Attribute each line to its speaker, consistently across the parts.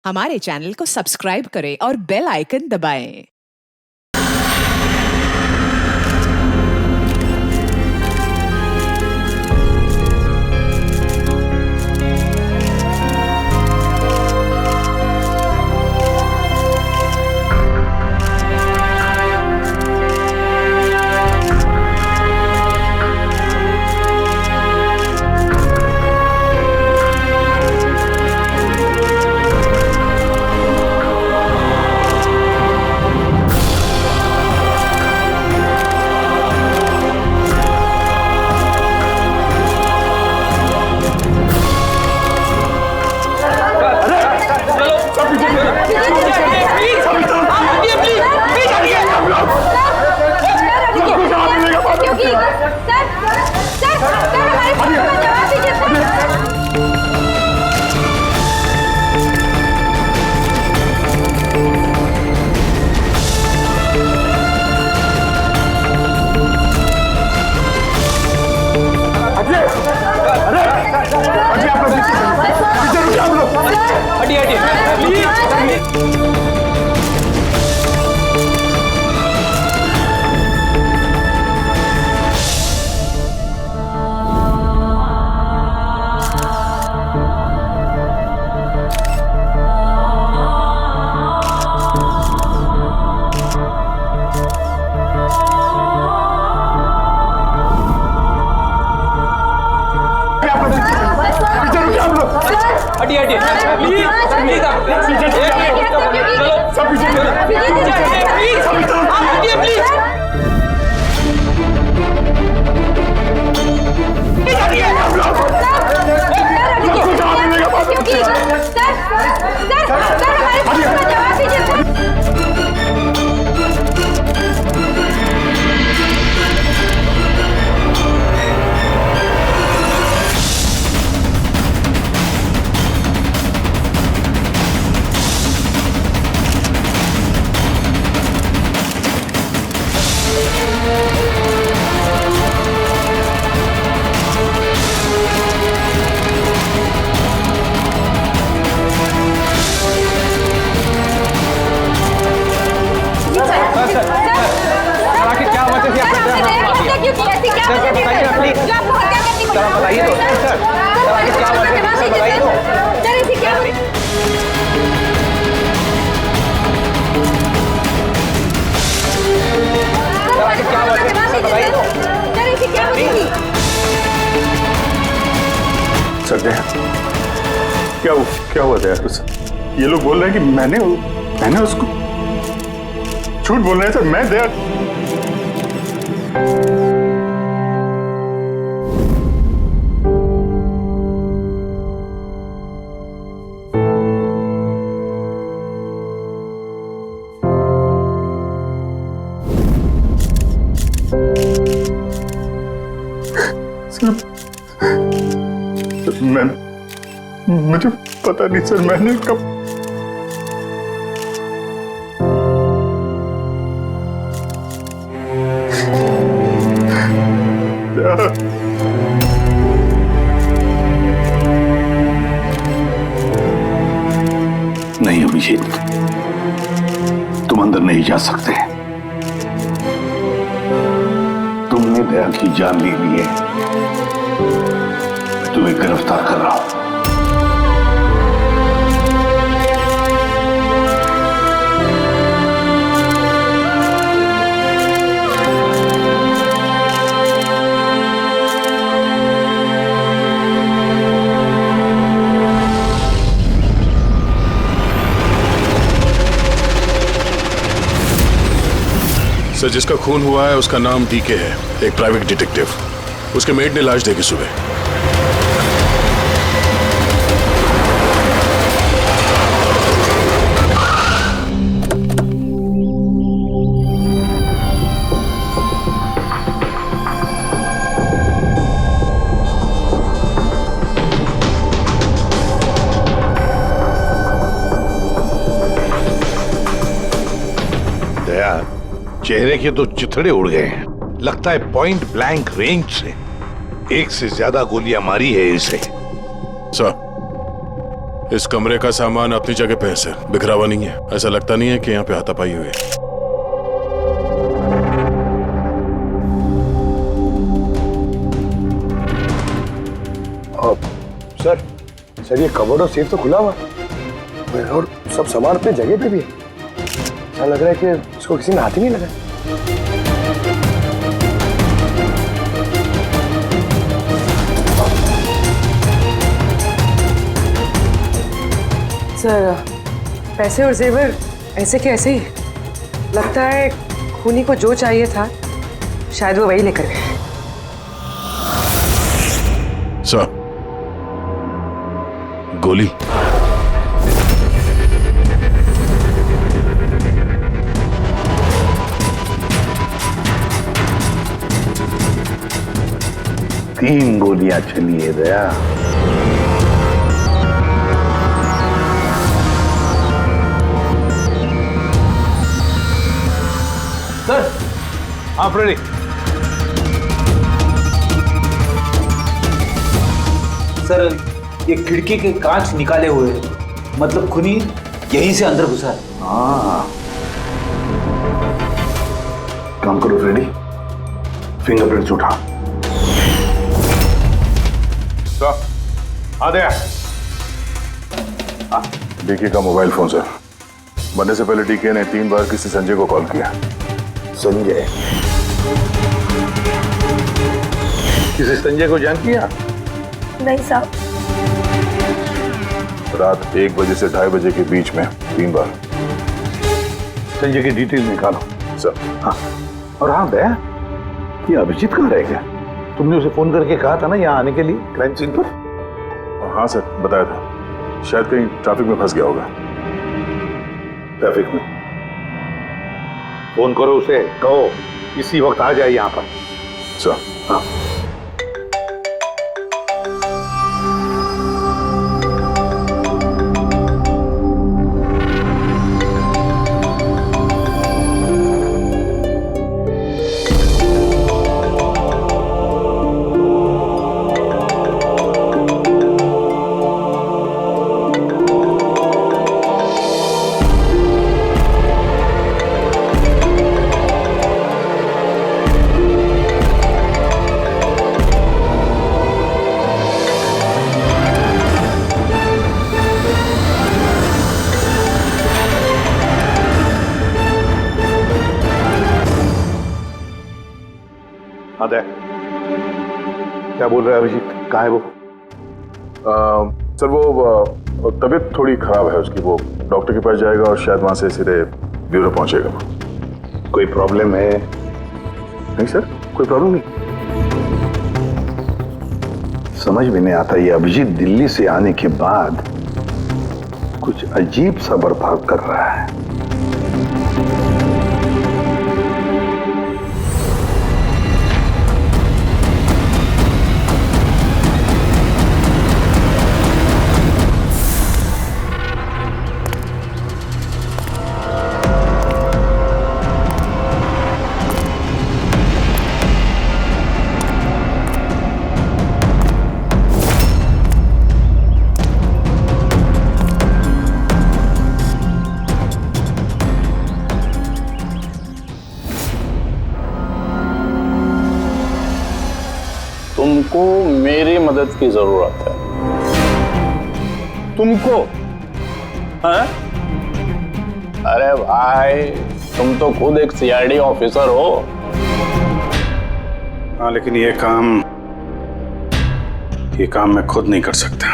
Speaker 1: हमारे चैनल को सब्सक्राइब करें और बेल आइकन दबाएं।
Speaker 2: सर क्या हुआ दया तो सर? ये लोग बोल रहे हैं कि मैंने उसको झूठ बोल रहे हैं सर। मैं दया मुझे पता नहीं सर, मैंने कब
Speaker 3: नहीं अभिजीत, तुम अंदर नहीं जा सकते। तुमने दया की जान ले ली है, तुम्हें गिरफ्तार कर रहा हूं।
Speaker 4: सर, जिसका खून हुआ है उसका नाम डीके है, एक प्राइवेट डिटेक्टिव। उसके मेड ने लाश देखी सुबह।
Speaker 3: चेहरे के तो चिथड़े उड़ गए हैं। लगता है पॉइंट ब्लैंक रेंज से एक से ज्यादा गोलियां मारी है इसे।
Speaker 4: सर, इस कमरे का सामान अपनी जगह पे है सर, बिखरा हुआ नहीं है। ऐसा लगता नहीं है कि यहाँ पे हाथापाई हुई है।
Speaker 5: सर ये कबर्ड और सेफ तो खुला हुआ है और सब सामान अपनी जगह पे भी है। ऐसा लग रहा है कि इसको किसी ने हाथ ही नहीं लगाया।
Speaker 6: सर पैसे और जेवर ऐसे के ऐसे ही। लगता है खूनी को जो चाहिए था शायद वो वही लेकर गए।
Speaker 4: सर गोली।
Speaker 7: तीन गोलियां चली है दया।
Speaker 3: सर आप रेडी?
Speaker 8: सर ये खिड़की के कांच निकाले हुए हैं, मतलब खूनी यहीं से अंदर घुसा है।
Speaker 7: हाँ काम करो फ्रेडी, फिंगरप्रिंट्स उठा।
Speaker 2: आ गया। डीके का मोबाइल फोन सर। बनने से पहले डीके ने 3 बार किसी संजय को कॉल किया।
Speaker 7: संजय? किसी संजय को जान किया?
Speaker 9: नहीं साहब।
Speaker 2: रात 1 बजे से 2:30 बजे के बीच में 3 बार।
Speaker 7: संजय की डिटेल निकालो
Speaker 2: सर।
Speaker 7: हाँ और हाँ दया, ये अभिजीत कहाँ रह गया? तुमने उसे फोन करके कहा था ना यहाँ आने के लिए क्राइम सीन पर?
Speaker 2: हाँ सर बताया था, शायद कहीं ट्रैफिक में फंस गया होगा।
Speaker 7: ट्रैफिक में? फोन करो उसे, कहो इसी वक्त आ जाए यहाँ पर।
Speaker 2: सर
Speaker 7: हाँ हाँ दया, क्या बोल रहा है अभिजीत? कहाँ है वो?
Speaker 2: सर वो तबीयत थोड़ी खराब है उसकी, वो डॉक्टर के पास जाएगा और शायद वहां से सीधे ब्यूरो पहुंचेगा।
Speaker 7: कोई प्रॉब्लम है?
Speaker 2: नहीं सर कोई प्रॉब्लम नहीं।
Speaker 7: समझ में नहीं आता, ये अभिजीत दिल्ली से आने के बाद कुछ अजीब सा बर्ताव कर रहा है।
Speaker 5: तुमको मेरी मदद की जरूरत है। तुमको? हाँ? अरे भाई तुम तो खुद एक सीआईडी ऑफिसर हो।
Speaker 10: हाँ लेकिन ये काम मैं खुद नहीं कर सकता।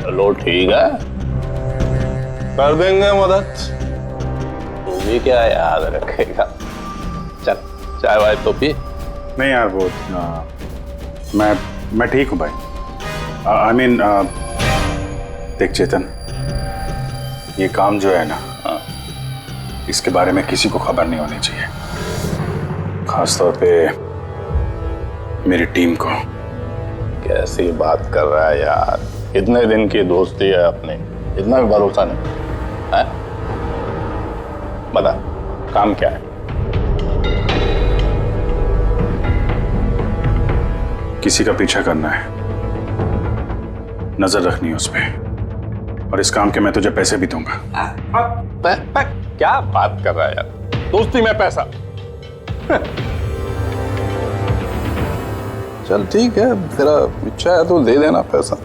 Speaker 5: चलो ठीक है, कर देंगे मदद। तू भी क्या याद रखेगा। चल चाय वाय तो पी।
Speaker 10: नहीं यार वो मैं ठीक हूँ भाई। आई मीन देख चेतन, ये काम जो है ना, इसके बारे में किसी को खबर नहीं होनी चाहिए, खासतौर पे मेरी टीम को।
Speaker 5: कैसी बात कर रहा है यार, इतने दिन की दोस्ती है अपनी, इतना भी भरोसा नहीं है? बता काम क्या है?
Speaker 10: किसी का पीछा करना है, नजर रखनी है उस पर, और इस काम के मैं तुझे पैसे भी दूंगा।
Speaker 5: क्या बात कर रहा है यार, दोस्ती में पैसा। चल ठीक है, तेरा इच्छा है तो दे देना पैसा।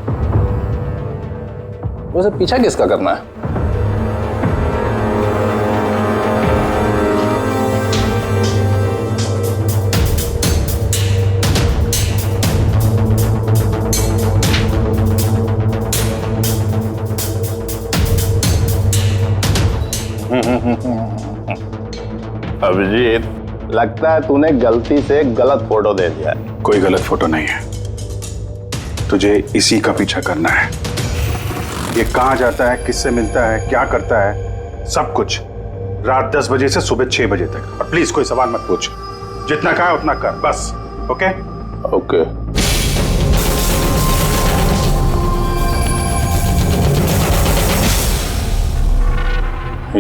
Speaker 5: वैसे पीछा किसका करना है? अभिजीत, लगता है तूने गलती से गलत फोटो दे दिया है।
Speaker 10: कोई गलत फोटो नहीं है, तुझे इसी का पीछा करना है। ये कहाँ जाता है, किससे मिलता है, क्या करता है, सब कुछ रात 10 बजे से सुबह 6 बजे तक। और प्लीज कोई सवाल मत पूछ, जितना कहा उतना कर बस। Okay
Speaker 5: okay.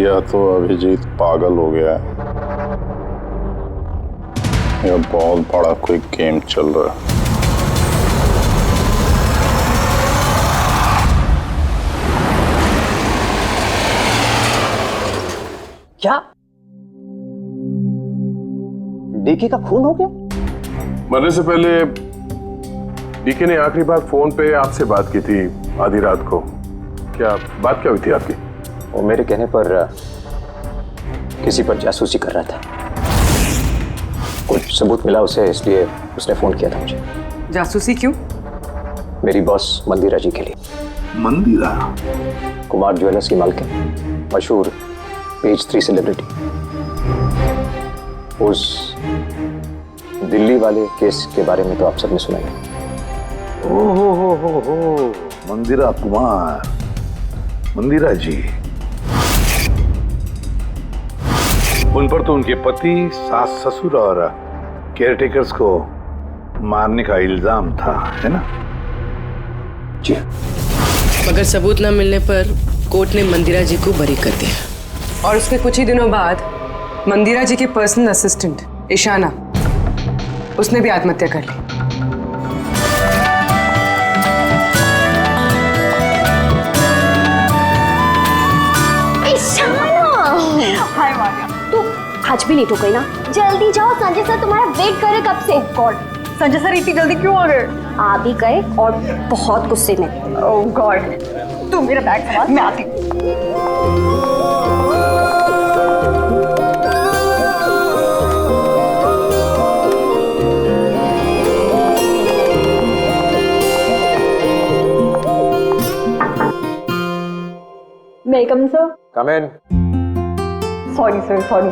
Speaker 5: या तो अभिजीत पागल हो गया है या बहुत बड़ा कोई गेम चल रहा है।
Speaker 9: क्या डीके का खून हो गया?
Speaker 4: मरने से पहले डीके ने आखिरी बार फोन पे आपसे बात की थी आधी रात को। क्या बात क्या हुई थी आपकी?
Speaker 9: वो मेरे कहने पर किसी पर जासूसी कर रहा था। कुछ सबूत मिला उसे, इसलिए उसने फोन किया था मुझे।
Speaker 6: जासूसी क्यों?
Speaker 9: मेरी बॉस मंदिरा जी के लिए।
Speaker 7: मंदिरा?
Speaker 9: कुमार ज्वेलर्स की मालकिन, मशहूर पेज 3 सेलिब्रिटी। उस दिल्ली वाले केस के बारे में तो आप सबने सुना ही।
Speaker 7: ओहो, मंदिरा कुमार, मंदिरा जी। उन पर तो उनके पति, सास ससुर और केयरटेकर्स को मारने का इल्जाम था, है ना?
Speaker 9: जी।
Speaker 11: मगर सबूत न मिलने पर कोर्ट ने मंदिरा जी को बरी कर दिया।
Speaker 6: और उसके कुछ ही दिनों बाद मंदिरा जी के पर्सनल असिस्टेंट ईशाना, उसने भी आत्महत्या कर ली।
Speaker 12: हाय मारिया, तू आज भी लेट हो गई ना? जल्दी जाओ, संजय सर तुम्हारा वेट कर रहे कब से। गॉड, संजय सर इतनी जल्दी क्यों आ गए? आ भी गए और बहुत गुस्से में। ओह गॉड, तू मेरा बैग संभाल, मैं आती हूँ। May I come, sir?
Speaker 9: Come in.
Speaker 12: Sorry, sir. Sorry,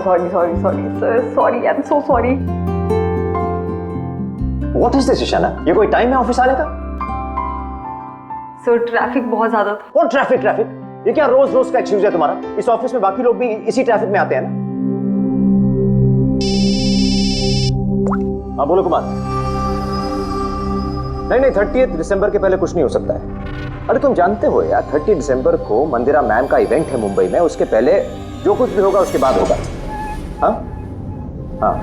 Speaker 12: sir. Sorry, I'm so sorry.
Speaker 9: What is this, Ishana? ये कोई टाइम है ऑफिस आने का?
Speaker 12: सर, ट्रैफिक बहुत ज्यादा था।
Speaker 9: कौन ट्रैफिक? ये क्या रोज रोज का एक्सक्यूज है तुम्हारा? इस ऑफिस में बाकी लोग भी इसी ट्रैफिक में आते हैं ना? हाँ बोलो कुमार। नहीं, 30 दिसंबर के पहले कुछ नहीं हो सकता है। अरे तुम जानते हो यार, 30 दिसंबर को मंदिरा मैम का इवेंट है मुंबई में। उसके पहले जो कुछ भी होगा उसके बाद होगा। हाँ हाँ।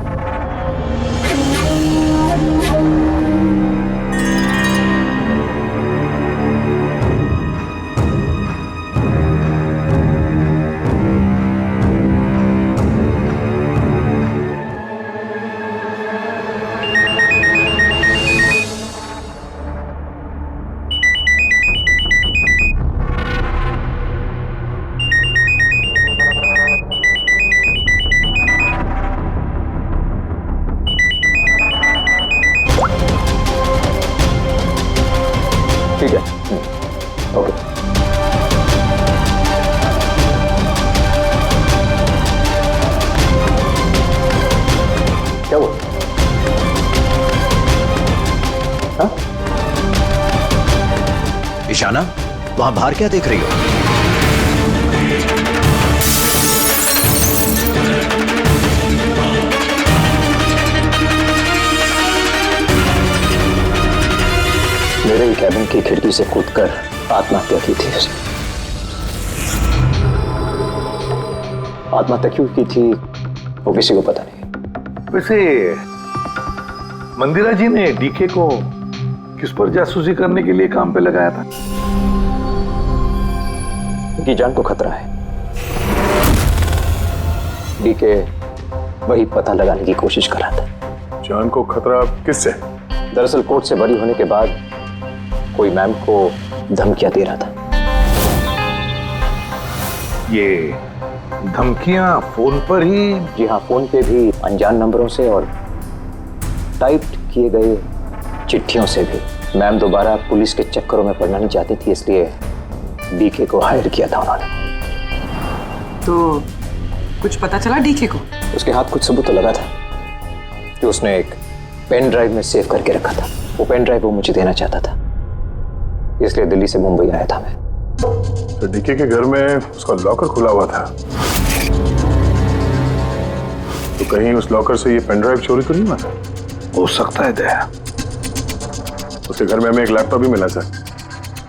Speaker 9: ठीक है, ओके। क्या हुआ? हाँ?
Speaker 13: ईशाना, वहां बाहर क्या देख रही हो?
Speaker 9: मेरे कैबिन की खिड़की से कूदकर आत्महत्या की थी उसने। आत्महत्या क्यों की थी वो किसी को पता नहीं।
Speaker 7: वैसे मंदिरा जी ने डीके को किस पर जासूसी करने के लिए काम पे लगाया था?
Speaker 9: उनकी जान को खतरा है। डीके वही पता लगाने की कोशिश कर रहा था।
Speaker 4: जान को खतरा किससे?
Speaker 9: दरअसल कोर्ट से बरी होने के बाद कोई मैम को धमकियां दे रहा था।
Speaker 3: ये धमकियां फोन पर ही?
Speaker 9: जी हाँ, फोन पे भी, अनजान नंबरों से और टाइप किए गए चिट्ठियों से भी। मैम दोबारा पुलिस के चक्करों में पड़ना नहीं चाहती थी, इसलिए डीके को हायर किया था उन्होंने।
Speaker 6: तो कुछ पता चला डीके को?
Speaker 9: उसके हाथ कुछ सबूत तो लगा था कि उसने एक पेन ड्राइव में सेव करके रखा था। वो पेन ड्राइव वो मुझे देना चाहता था, इसलिए दिल्ली से मुंबई आया था मैं।
Speaker 4: तो डीके के घर में उसका लॉकर खुला हुआ था, तो कहीं उस लॉकर से ये पेन ड्राइव चोरी तो नहीं हुआ था?
Speaker 3: हो सकता है दया।
Speaker 4: उसके घर में हमें एक लैपटॉप भी मिला सर,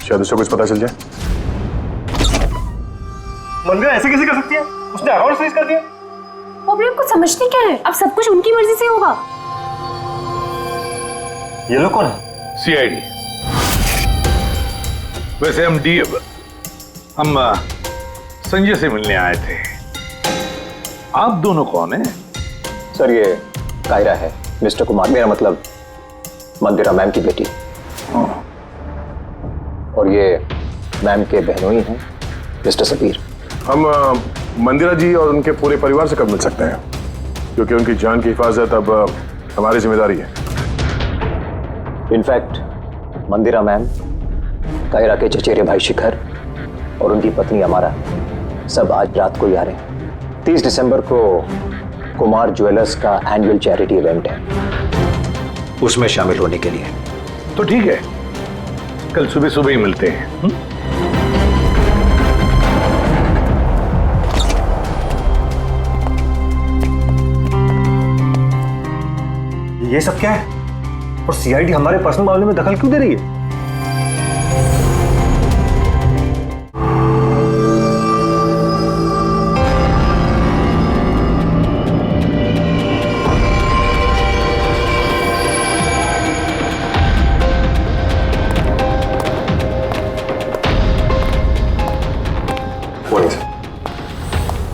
Speaker 4: शायद उससे कुछ पता चल जाए।
Speaker 2: मंदिरा ऐसे कैसे कर सकती है? उसने अकाउंट फ्रीज कर दिया।
Speaker 12: वो अपने आप को समझती क्या है? अब सब कुछ उनकी मर्जी से होगा।
Speaker 2: ये लोग कौन है?
Speaker 3: सीआईडी। वैसे हम संजय से मिलने आए थे। आप दोनों कौन हैं?
Speaker 9: सर ये कायरा है, मिस्टर कुमार, मेरा मतलब मंदिरा मैम की बेटी। और ये मैम के बहनोई हैं, मिस्टर सबीर।
Speaker 4: हम मंदिरा जी और उनके पूरे परिवार से कब मिल सकते हैं? क्योंकि उनकी जान की हिफाजत अब हमारी जिम्मेदारी है।
Speaker 9: इनफैक्ट मंदिरा मैम, कायरा के चचेरे भाई शिखर और उनकी पत्नी अमारा सब आज रात को ही आ रहे हैं। 30 दिसंबर को कुमार ज्वेलर्स का एनुअल चैरिटी इवेंट है, उसमें शामिल होने के लिए।
Speaker 3: तो ठीक है, कल सुबह सुबह ही मिलते हैं।
Speaker 2: ये सब क्या है? और सीआईडी हमारे पर्सनल मामले में दखल क्यों दे रही है?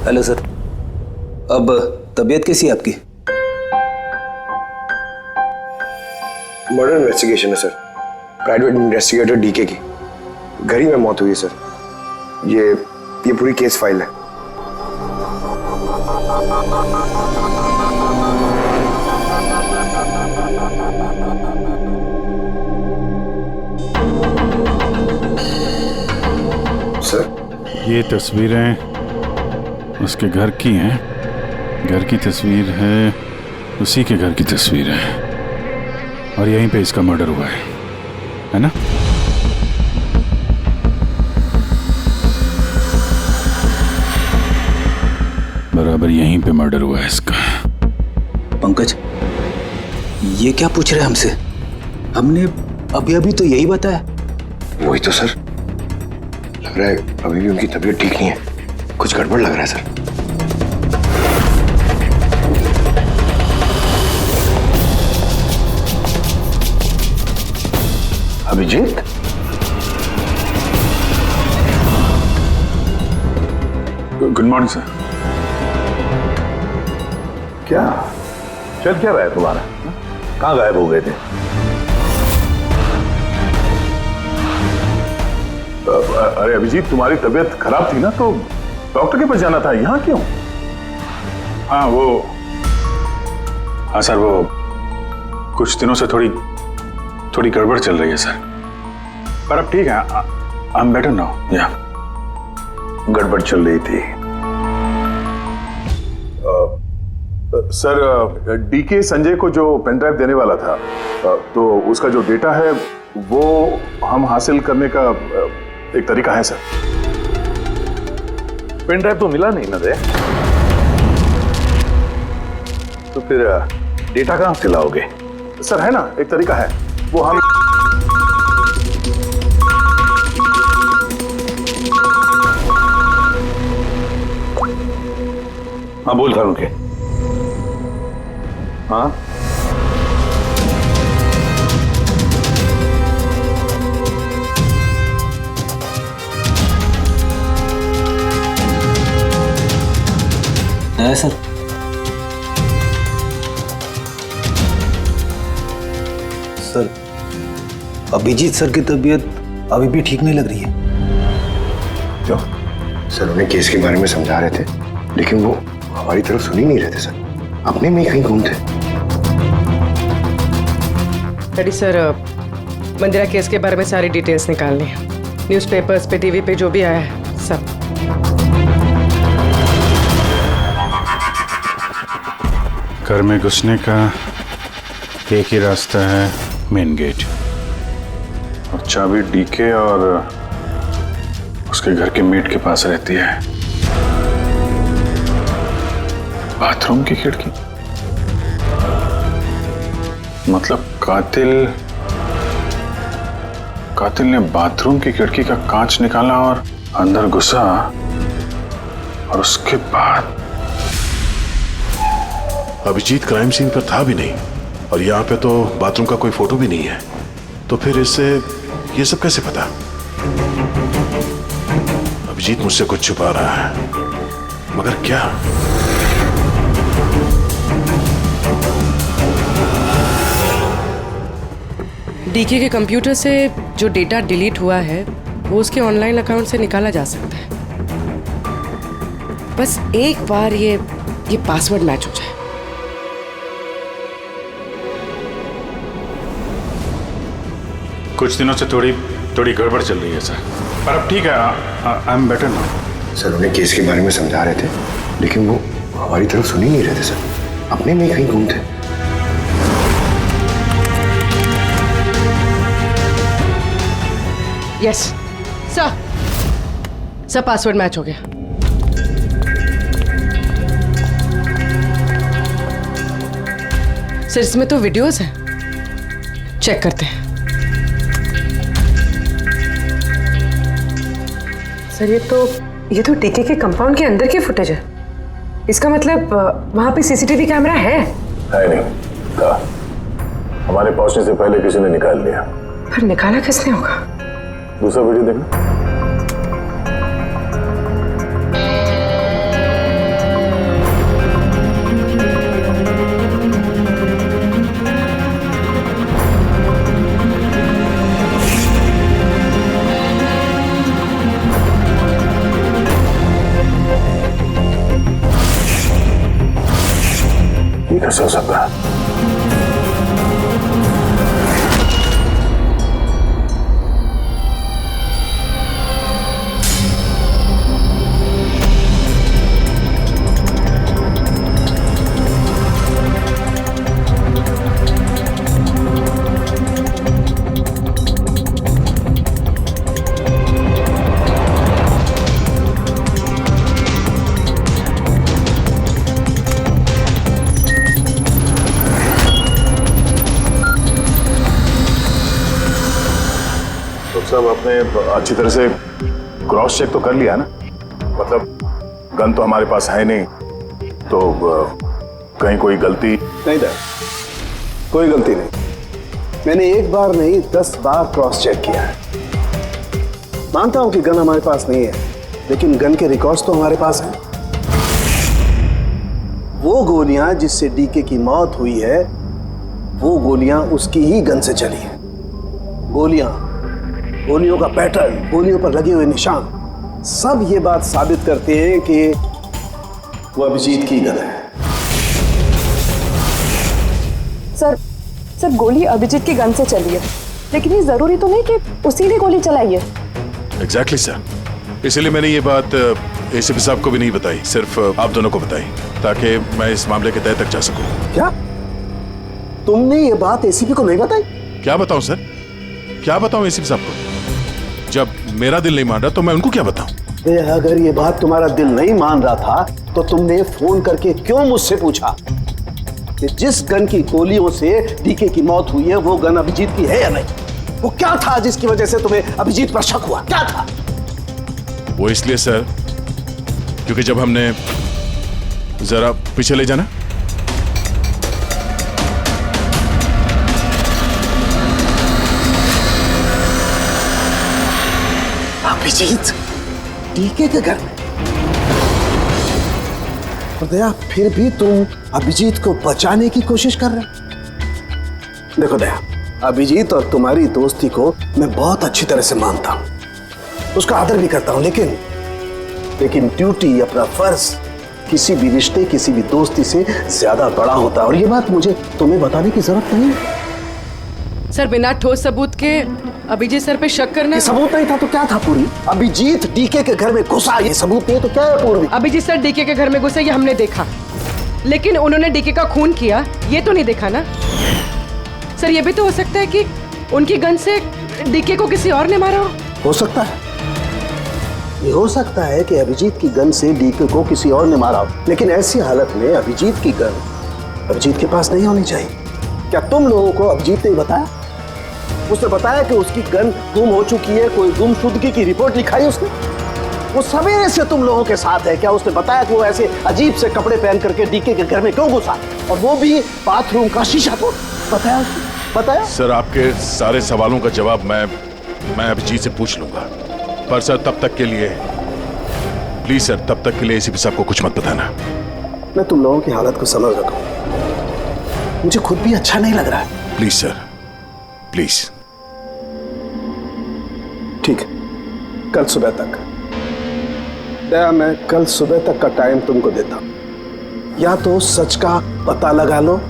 Speaker 8: हेलो सर, अब तबीयत कैसी है आपकी?
Speaker 14: मर्डर इन्वेस्टिगेशन है सर, प्राइवेट इन्वेस्टिगेटर डीके की घर ही में मौत हुई है सर। ये पूरी केस फाइल है। सर
Speaker 10: ये तस्वीरें उसके घर की हैं। घर की तस्वीर है, उसी के घर की तस्वीर है, और यहीं पे इसका मर्डर हुआ है ना? बराबर यहीं पे मर्डर हुआ है इसका।
Speaker 8: पंकज, ये क्या पूछ रहे हैं हमसे? हमने अभी अभी तो यही बताया।
Speaker 14: वही तो सर, लग रहा है अभी भी उनकी तबीयत ठीक नहीं है, कुछ गड़बड़ लग रहा है sir.
Speaker 3: Abhijeet,
Speaker 10: good morning sir.
Speaker 3: क्या चल क्या रहा है तुम्हारा? कहाँ गायब हो गए थे?
Speaker 4: अरे अभिजीत, तुम्हारी तबीयत खराब थी ना, तो डॉक्टर के पास जाना था, यहाँ क्यों?
Speaker 10: हाँ सर, वो कुछ दिनों से थोड़ी गड़बड़ चल रही है सर, पर अब ठीक है। I am better now. या
Speaker 3: गड़बड़ चल रही थी।
Speaker 4: सर, डीके संजय को जो पेन ड्राइव देने वाला था, तो उसका जो डेटा है वो हम हासिल करने का एक तरीका है सर।
Speaker 3: पेन ड्राइव तो मिला नहीं ना दे, तो फिर डेटा कहां से लाओगे?
Speaker 4: सर है ना, एक तरीका है, वो हम
Speaker 3: हाँ बोल करूं के? हाँ
Speaker 8: है सर। सर, अभिजीत सर की तबीयत अभी भी ठीक नहीं लग रही है।
Speaker 14: क्यों? सर उन्हें केस के बारे में समझा रहे थे, लेकिन वो हमारी तरफ सुन ही नहीं रहे थे सर, अपने में ही कहीं गुम थे।
Speaker 11: डैडी सर, मंदिरा केस के बारे में सारी डिटेल्स निकालनी है। न्यूज़पेपर्स पे, टीवी पे जो भी आया है सब।
Speaker 10: घर में घुसने का एक ही रास्ता है, मेन गेट, और चाबी डीके और उसके घर के मेट के पास रहती है। बाथरूम की खिड़की, मतलब कातिल ने बाथरूम की खिड़की का कांच निकाला और अंदर घुसा, और उसके बाद
Speaker 15: अभिजीत क्राइम सीन पर था भी नहीं, और यहाँ पे तो बाथरूम का कोई फोटो भी नहीं है, तो फिर इससे ये सब कैसे पता? अभिजीत मुझसे कुछ छुपा रहा है, मगर क्या?
Speaker 11: डीके के कंप्यूटर से जो डेटा डिलीट हुआ है वो उसके ऑनलाइन अकाउंट से निकाला जा सकता है। बस एक बार ये पासवर्ड मैच हो जाए।
Speaker 10: कुछ दिनों से थोड़ी गड़बड़ चल रही है सर, पर अब ठीक है, I am better now.
Speaker 14: Sir उन्हें केस के बारे में समझा रहे थे, लेकिन वो हमारी तरफ सुन ही नहीं रहे थे सर, अपने में ही कहीं गुम थे।
Speaker 11: यस सर, पासवर्ड मैच हो गया। सर इसमें तो वीडियोस हैं, चेक करते हैं।
Speaker 6: सर ये तो डीके के कंपाउंड के अंदर की फुटेज है। इसका मतलब वहां पे सीसीटीवी कैमरा है?
Speaker 4: नहीं था, हमारे पहुंचने से पहले किसी ने निकाल लिया।
Speaker 6: पर निकाला किसने होगा?
Speaker 4: दूसरा वीडियो देखना। ये कैसे हो सकता है? सब आपने अच्छी तरह से क्रॉस चेक तो कर लिया ना? मतलब गन तो हमारे पास है नहीं, तो कहीं कोई गलती
Speaker 16: नहीं था। कोई गलती नहीं। मैंने एक बार नहीं 10 बार क्रॉस चेक किया है। मानता हूं कि गन हमारे पास नहीं है, लेकिन गन के रिकॉर्ड्स तो हमारे पास हैं। वो गोलियां जिससे डीके की मौत हुई है, वो गोलियां उसकी ही गन से चली हैं। गोलियों का पैटर्न, गोलियों पर लगे हुए निशान, सब ये बात साबित करते हैं कि वो अभिजीत की गन है।
Speaker 17: सर गोली अभिजीत की गन से चली है, लेकिन ये जरूरी तो नहीं कि उसी ने गोली चलाई है।
Speaker 15: एग्जैक्टली सर, इसलिए मैंने ये बात एसीपी साहब को भी नहीं बताई, सिर्फ आप दोनों को बताई, ताकि मैं इस मामले के तह तक जा सकूं।
Speaker 16: क्या तुमने ये बात एसीपी को नहीं बताई?
Speaker 15: क्या बताऊं सर, क्या बताऊं एसीपी साहब को? जब मेरा दिल नहीं मान रहा तो मैं उनको क्या बताऊं?
Speaker 16: अगर ये बात तुम्हारा दिल नहीं मान रहा था तो तुमने फोन करके क्यों मुझसे पूछा कि जिस गन की गोलियों से डीके की मौत हुई है वो गन अभिजीत की है या नहीं? वो क्या था जिसकी वजह से तुम्हें अभिजीत पर शक हुआ? क्या था
Speaker 15: वो? इसलिए सर क्योंकि जब हमने, जरा पीछे ले जाना।
Speaker 16: अभिजीत डीके के घर में? और दया, फिर भी तुम अभिजीत को बचाने की कोशिश कर रहे हो। देखो दया, अभिजीत और तुम्हारी दोस्ती को मैं बहुत अच्छी तरह से मानता हूं, उसका आदर भी करता हूं, लेकिन ड्यूटी, अपना फर्ज किसी भी रिश्ते, किसी भी दोस्ती से ज्यादा बड़ा होता है, और ये बात मुझे तुम्हें बताने की जरूरत नहीं है।
Speaker 11: सर, बिना ठोस सबूत के अभिजीत सर पे शक करना।
Speaker 16: ये सबूत नहीं था तो क्या था पूरी? अभिजीत डीके के घर में घुसा, ये सबूत नहीं तो क्या है पूर्वी?
Speaker 11: अभिजीत सर डीके के घर में घुसे, ये हमने देखा, लेकिन उन्होंने डीके का खून किया ये तो नहीं देखा ना। सर, ये भी तो हो सकता है कि उनकी गन से डीके को किसी और ने मारा
Speaker 16: हो सकता है, ये हो सकता है कि अभिजीत की गन से डीके को किसी और ने मारा हो, लेकिन ऐसी हालत में अभिजीत की गन अभिजीत के पास नहीं होनी चाहिए। क्या तुम लोगों को अभिजीत ने बताया? उसने बताया कि उसकी गन गुम हो चुकी है, कोई गुमशुदगी की रिपोर्ट लिखाई उसने? वो सवेरे से तुम लोगों के साथ है, क्या उसने बताया कि वो ऐसे अजीब से कपड़े पहन करके डीके के घर में क्यों घुसा, और वो भी बाथरूम का शीशा तोड़? बताया? बताया?
Speaker 15: सर, आपके सारे सवालों का जवाब मैं अभिजीत से पूछ लूंगा, पर सर तब तक के लिए प्लीज सर, तब तक के लिए एसीपी साहब को कुछ मत बताना।
Speaker 16: मैं तुम लोगों की हालत को समझ रहा हूं, मुझे खुद भी अच्छा नहीं लग रहा है।
Speaker 15: Please sir, please.
Speaker 16: ठीक है, कल सुबह तक दया, मैं कल सुबह तक का टाइम तुमको देता हूं। या तो सच का पता लगा लो,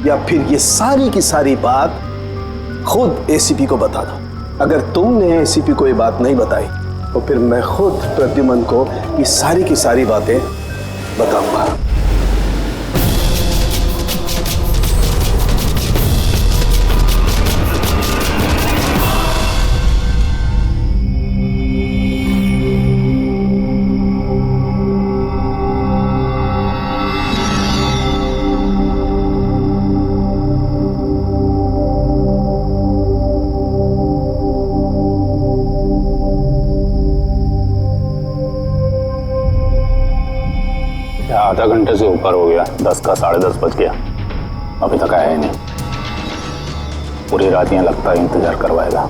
Speaker 16: या फिर ये सारी की सारी बात खुद एसीपी को बता दो। अगर तुमने एसीपी को ये बात नहीं बताई तो फिर मैं खुद प्रद्युमन को ये सारी की सारी बातें बताऊंगा।
Speaker 5: आधा घंटे से ऊपर हो गया, 10 का 10:30 बज गया, अभी तक आया ही नहीं। पूरी रात यहाँ लगता है इंतजार करवाएगा।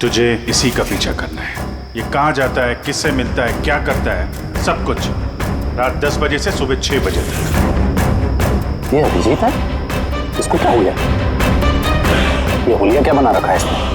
Speaker 10: तुझे इसी का पीछा करना है। ये कहाँ जाता है, किससे मिलता है, क्या करता है, सब कुछ रात 10 बजे से सुबह 6 बजे तक।
Speaker 5: ये अभिजीत है? इसको क्या हो गया? ये हुलिया क्या बना रखा है इसने?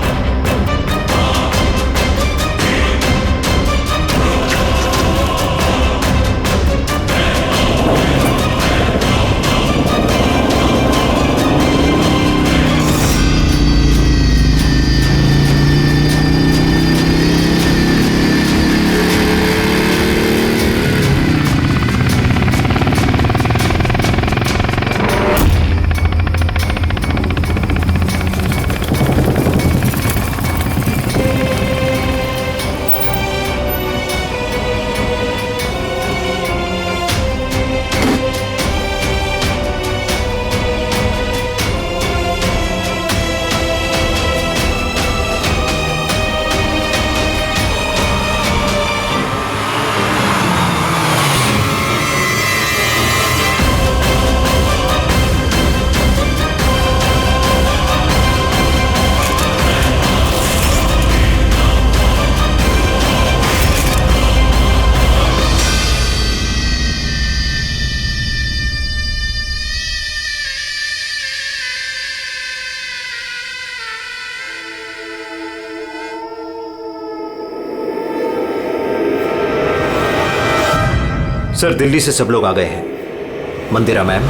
Speaker 13: सर, दिल्ली से सब लोग आ गए हैं। मंदिरा मैम,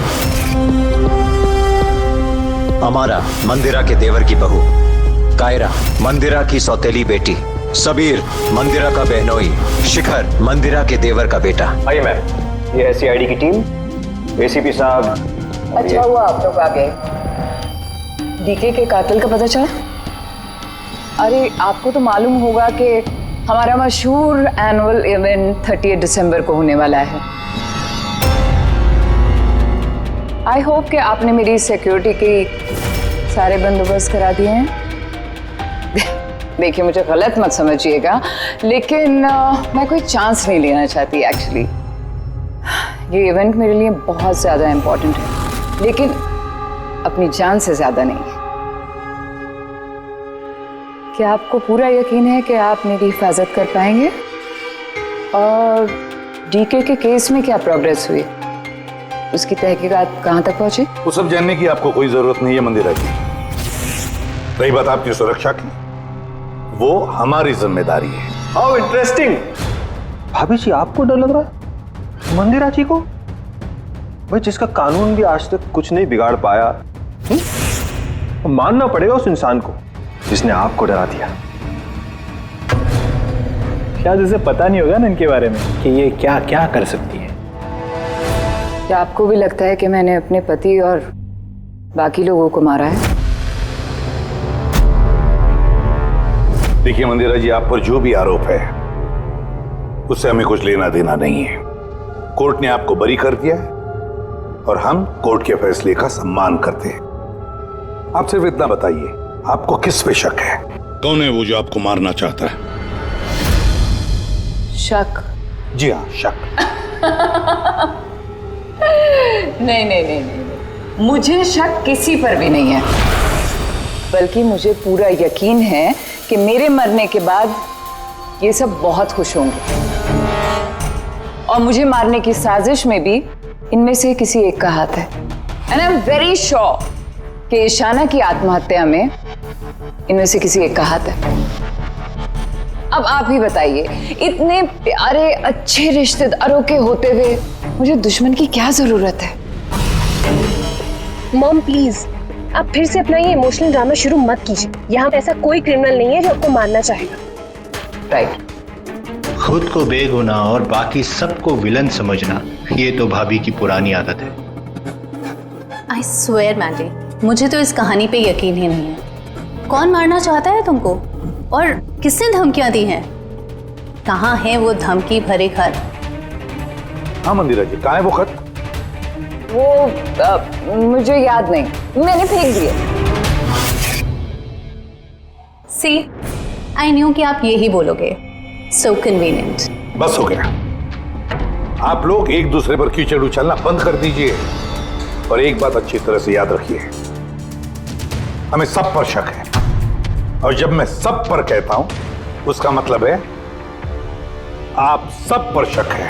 Speaker 13: अमारा मंदिरा के देवर की बहू, कायरा मंदिरा की सौतेली बेटी, सबीर मंदिरा का बहनोई, शिखर मंदिरा के देवर का बेटा।
Speaker 9: आइए मैम, ये है सीआईडी की टीम। एसीपी साहब।
Speaker 11: अच्छा हुआ आप लोग आ गए। डीके के कातिल का पता चला?
Speaker 18: अरे आपको तो मालूम होगा कि हमारा मशहूर एनुअल इवेंट 30 दिसंबर को होने वाला है। आई होप कि आपने मेरी सिक्योरिटी की सारे बंदोबस्त करा दिए हैं। देखिए, मुझे गलत मत समझिएगा, लेकिन मैं कोई चांस नहीं लेना चाहती एक्चुअली। ये इवेंट मेरे लिए बहुत ज़्यादा इम्पोर्टेंट है, लेकिन अपनी जान से ज़्यादा नहीं। क्या आपको पूरा यकीन है कि आप मेरी हिफाजत कर पाएंगे? और डीके के केस में क्या प्रोग्रेस हुई? उसकी तहकीकात कहाँ तक पहुंची?
Speaker 3: वो सब जानने की आपको कोई जरूरत नहीं है मंदिरा जी। रही बात आपकी सुरक्षा की, वो हमारी जिम्मेदारी है।
Speaker 14: How interesting. भाभी जी, आपको डर लग रहा है मंदिरा जी को? भाई, जिसका कानून भी आज तक कुछ नहीं बिगाड़ पाया, मानना पड़ेगा उस इंसान को जिसने आपको डरा दिया।
Speaker 8: शायद इसे पता नहीं होगा ना इनके बारे में कि ये क्या क्या कर सकती है।
Speaker 18: क्या आपको भी लगता है कि मैंने अपने पति और बाकी लोगों को मारा है?
Speaker 3: देखिए मंदिरा जी, आप पर जो भी आरोप है उससे हमें कुछ लेना देना नहीं है। कोर्ट ने आपको बरी कर दिया है और हम कोर्ट के फैसले का सम्मान करते हैं। आप सिर्फ इतना बताइए, आपको किस पे शक है?
Speaker 15: कौन है वो जो आपको मारना चाहता है?
Speaker 18: शक?
Speaker 3: जी हाँ, शक।
Speaker 18: नहीं, मुझे शक किसी पर भी नहीं है, बल्कि मुझे पूरा यकीन है कि मेरे मरने के बाद ये सब बहुत खुश होंगे और मुझे मारने की साजिश में भी इनमें से किसी एक का हाथ है। And I am very sure कि ईशाना की आत्महत्या में इनमें से किसी एक का हाथ है। अब आप ही बताइए, इतने प्यारे अच्छे रिश्तेदारों के होते हुए मुझे दुश्मन की क्या जरूरत है?
Speaker 12: मॉम प्लीज, आप फिर से अपना ये इमोशनल ड्रामा शुरू मत कीजिए। यहाँ पे ऐसा कोई क्रिमिनल नहीं है जो आपको मारना चाहेगा।
Speaker 18: राइट।
Speaker 19: खुद को बेगुनाह और बाकी सबको विलन समझना, ये तो भाभी की पुरानी आदत है।
Speaker 20: आई स्वेयर मैंडी, मुझे तो इस कहानी पे यकीन ही नहीं है। कौन मारना चाहता है तुमको और किसने धमकियां दी हैं? कहाँ है वो धमकी भरे खत?
Speaker 3: हाँ मंदिरा जी, कहाँ है वो खत?
Speaker 18: वो मुझे याद नहीं, मैंने फेंक दिए।
Speaker 20: सी, आई न्यू कि आप यही बोलोगे। सो कन्वीनियंट।
Speaker 3: बस हो गया। आप लोग एक दूसरे पर कीचड़ उछलना बंद कर दीजिए और एक बात अच्छी तरह से याद रखिए, हमें सब पर शक है और जब मैं सब पर कहता हूं उसका मतलब है आप सब पर शक है,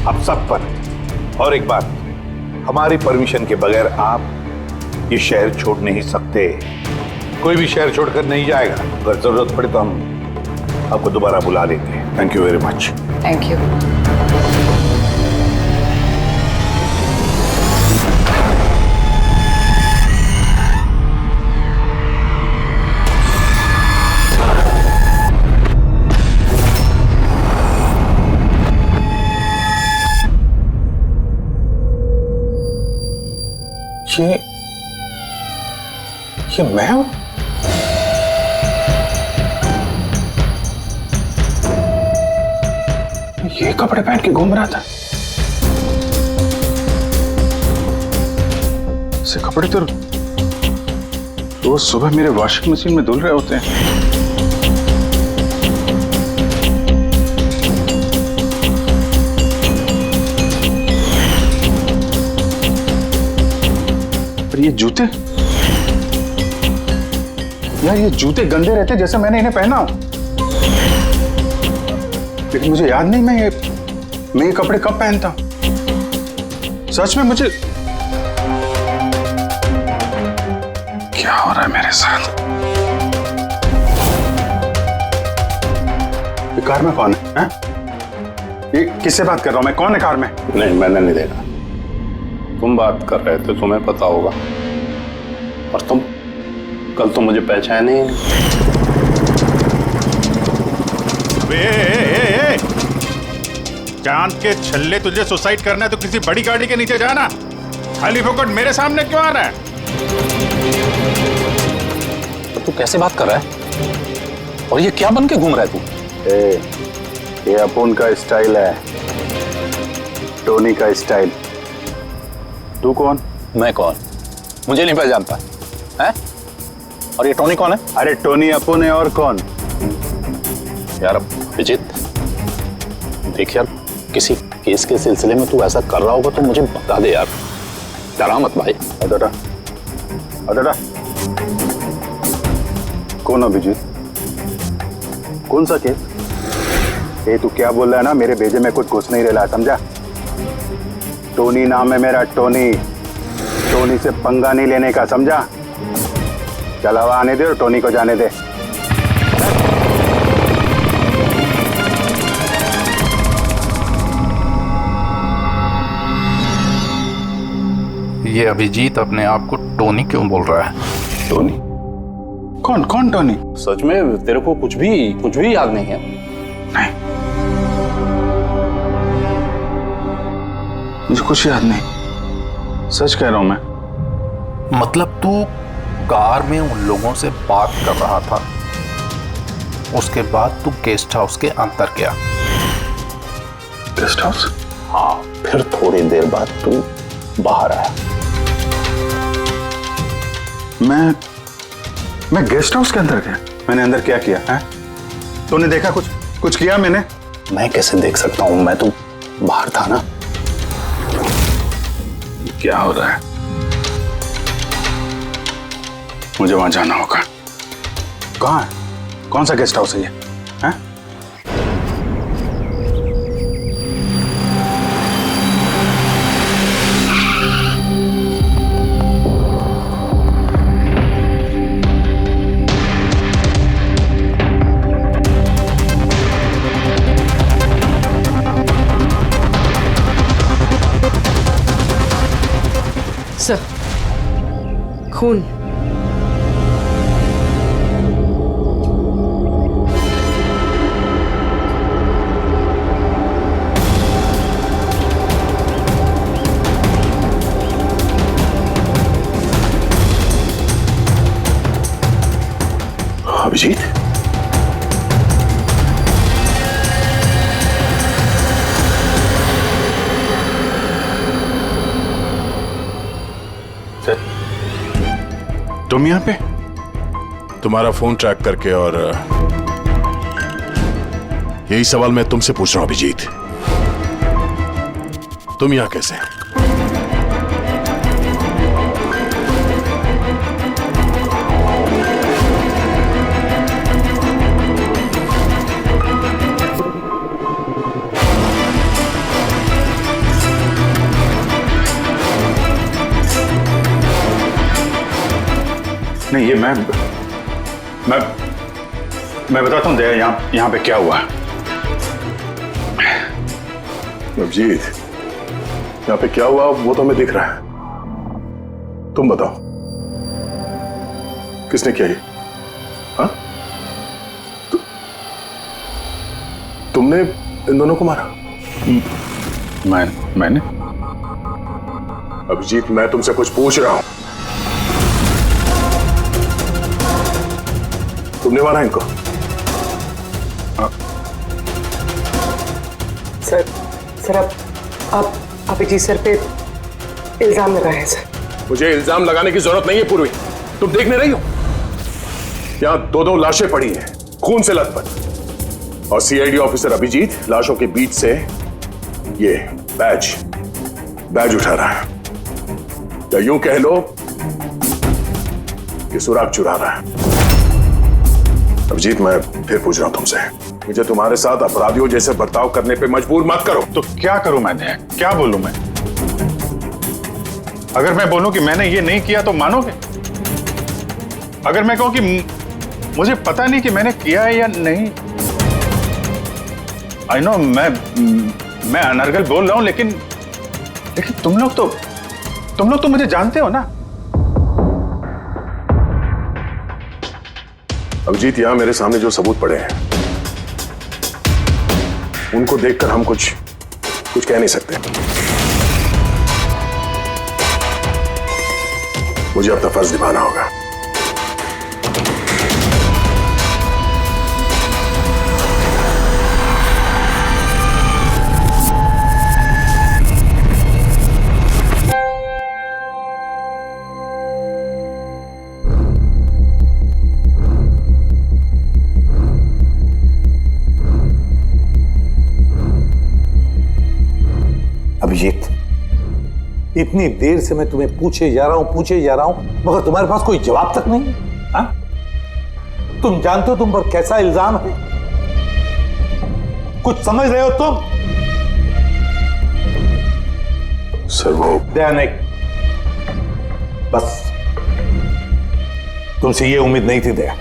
Speaker 3: आप सब पर। और एक बात, हमारी परमिशन के बगैर आप ये शहर छोड़ नहीं सकते। कोई भी शहर छोड़कर नहीं जाएगा। अगर जरूरत पड़े तो हम आपको दोबारा बुला लेंगे। Thank you very much.
Speaker 18: Thank you.
Speaker 10: ये मैं हूं? ये कपड़े पहन के घूम रहा था। ऐसे कपड़े तो रोज सुबह मेरे वॉशिंग मशीन में धुल रहे होते हैं। पर ये जूते, यार ये जूते गंदे रहते जैसे मैंने इन्हें पहना हो। लेकिन मुझे याद नहीं मैं ये कपड़े कब पहनता। सच में मुझे क्या हो रहा है मेरे साथ? ये कार में कौन है? ये किससे बात कर रहा हूं मैं? कौन है कार में?
Speaker 5: नहीं, मैंने नहीं देखा। तुम बात कर रहे थे, तुम्हें पता होगा। और तुम कल तो मुझे पहचाने ही नहीं।
Speaker 15: चांद के छल्ले, तुझे सुसाइड करना है तो किसी बड़ी गाड़ी के नीचे जाना। खाली फोकट मेरे सामने क्यों आ रहा है?
Speaker 5: तो तू कैसे बात कर रहा है? और ये क्या बन के घूम रहा है तू?
Speaker 10: ये अपुन का स्टाइल है, टोनी का स्टाइल। तू कौन?
Speaker 5: मैं कौन? मुझे नहीं पहचानता है? और ये टोनी कौन है?
Speaker 10: अरे टोनी अपुन है और कौन?
Speaker 5: यार अभिजीत, देख यार, किसी केस के सिलसिले में तू ऐसा कर रहा होगा तो मुझे बता दे यार, डरा मत भाई।
Speaker 10: अदड़ा अदड़ा कौन अभिजीत? कौन सा केस? ये तू क्या बोल रहा है ना, मेरे भेजे में कुछ घुस नहीं रहा, समझा? टोनी नाम है मेरा, टोनी। टोनी से पंगा नहीं लेने का, समझा? चल हवा आने दे और टोनी को जाने दे।
Speaker 5: ये अभिजीत अपने आप को टोनी क्यों बोल रहा है?
Speaker 10: टोनी? कौन कौन टोनी?
Speaker 5: सच में तेरे को कुछ भी याद नहीं है?
Speaker 10: नहीं, मुझे कुछ याद नहीं, सच कह रहा हूं मैं।
Speaker 5: मतलब तू कार में उन लोगों से बात कर रहा था, उसके बाद तू गेस्ट हाउस के अंदर गया।
Speaker 10: Guest house?
Speaker 5: हाँ, फिर थोड़ी देर बाद तू बाहर आया।
Speaker 10: मैं गेस्ट हाउस के अंदर गया? मैंने अंदर क्या किया है? तूने देखा कुछ किया मैंने?
Speaker 5: मैं कैसे देख सकता हूं, मैं तो बाहर था ना।
Speaker 10: क्या हो रहा है? मुझे वहां जाना होगा। कहाँ है? कौन सा गेस्ट हाउस है ये? हैं?
Speaker 11: सर, खून।
Speaker 4: अभिजीत,
Speaker 15: तुम यहाँ पे? तुम्हारा फोन ट्रैक करके, और यही सवाल मैं तुमसे पूछ रहा हूं अभिजीत, तुम यहाँ कैसे?
Speaker 10: नहीं, ये मैं बताता हूँ दया, यहाँ पे क्या हुआ।
Speaker 4: अभिजीत, यहाँ पे क्या हुआ वो तो हमें दिख रहा है, तुम बताओ किसने किया ये? हाँ? तुमने इन दोनों को मारा?
Speaker 10: मैंने?
Speaker 4: अभिजीत, मैं तुमसे कुछ पूछ रहा हूं। तुमने मारा इनको?
Speaker 6: सर आप अभिजीत सर पे इल्जाम लगाए हैं सर।
Speaker 4: मुझे इल्जाम लगाने की जरूरत नहीं है पूर्वी, तुम देखने रही हो यहां दो लाशें पड़ी हैं, खून से लथपथ, और सीआईडी ऑफिसर अभिजीत लाशों के बीच से ये बैज उठा रहा है, या यूं कह लो कि सुराग चुरा रहा है। अभिजीत, मैं फिर पूछ रहा हूं तुमसे, मुझे तुम्हारे साथ अपराधियों जैसे बर्ताव करने पे मजबूर मत करो।
Speaker 10: तो क्या करूं मैं? क्या बोलूं मैं? अगर मैं बोलूं कि मैंने ये नहीं किया तो मानोगे? अगर मैं कहूं कि मुझे पता नहीं कि मैंने किया है या नहीं? आई नो मैं अनर्गल बोल रहा हूं, लेकिन तुम लोग तो मुझे जानते हो ना।
Speaker 4: अभिजीत, यहां मेरे सामने जो सबूत पड़े हैं उनको देखकर हम कुछ कह नहीं सकते। मुझे अपना फर्ज निभाना होगा।
Speaker 3: अभिजीत, इतनी देर से मैं तुम्हें पूछे जा रहा हूं मगर तुम्हारे पास कोई जवाब तक नहीं। हाँ? तुम जानते हो तुम पर कैसा इल्जाम है? कुछ समझ रहे हो तुम?
Speaker 10: सर वो
Speaker 3: दयानिक, बस तुमसे ये उम्मीद नहीं थी दया।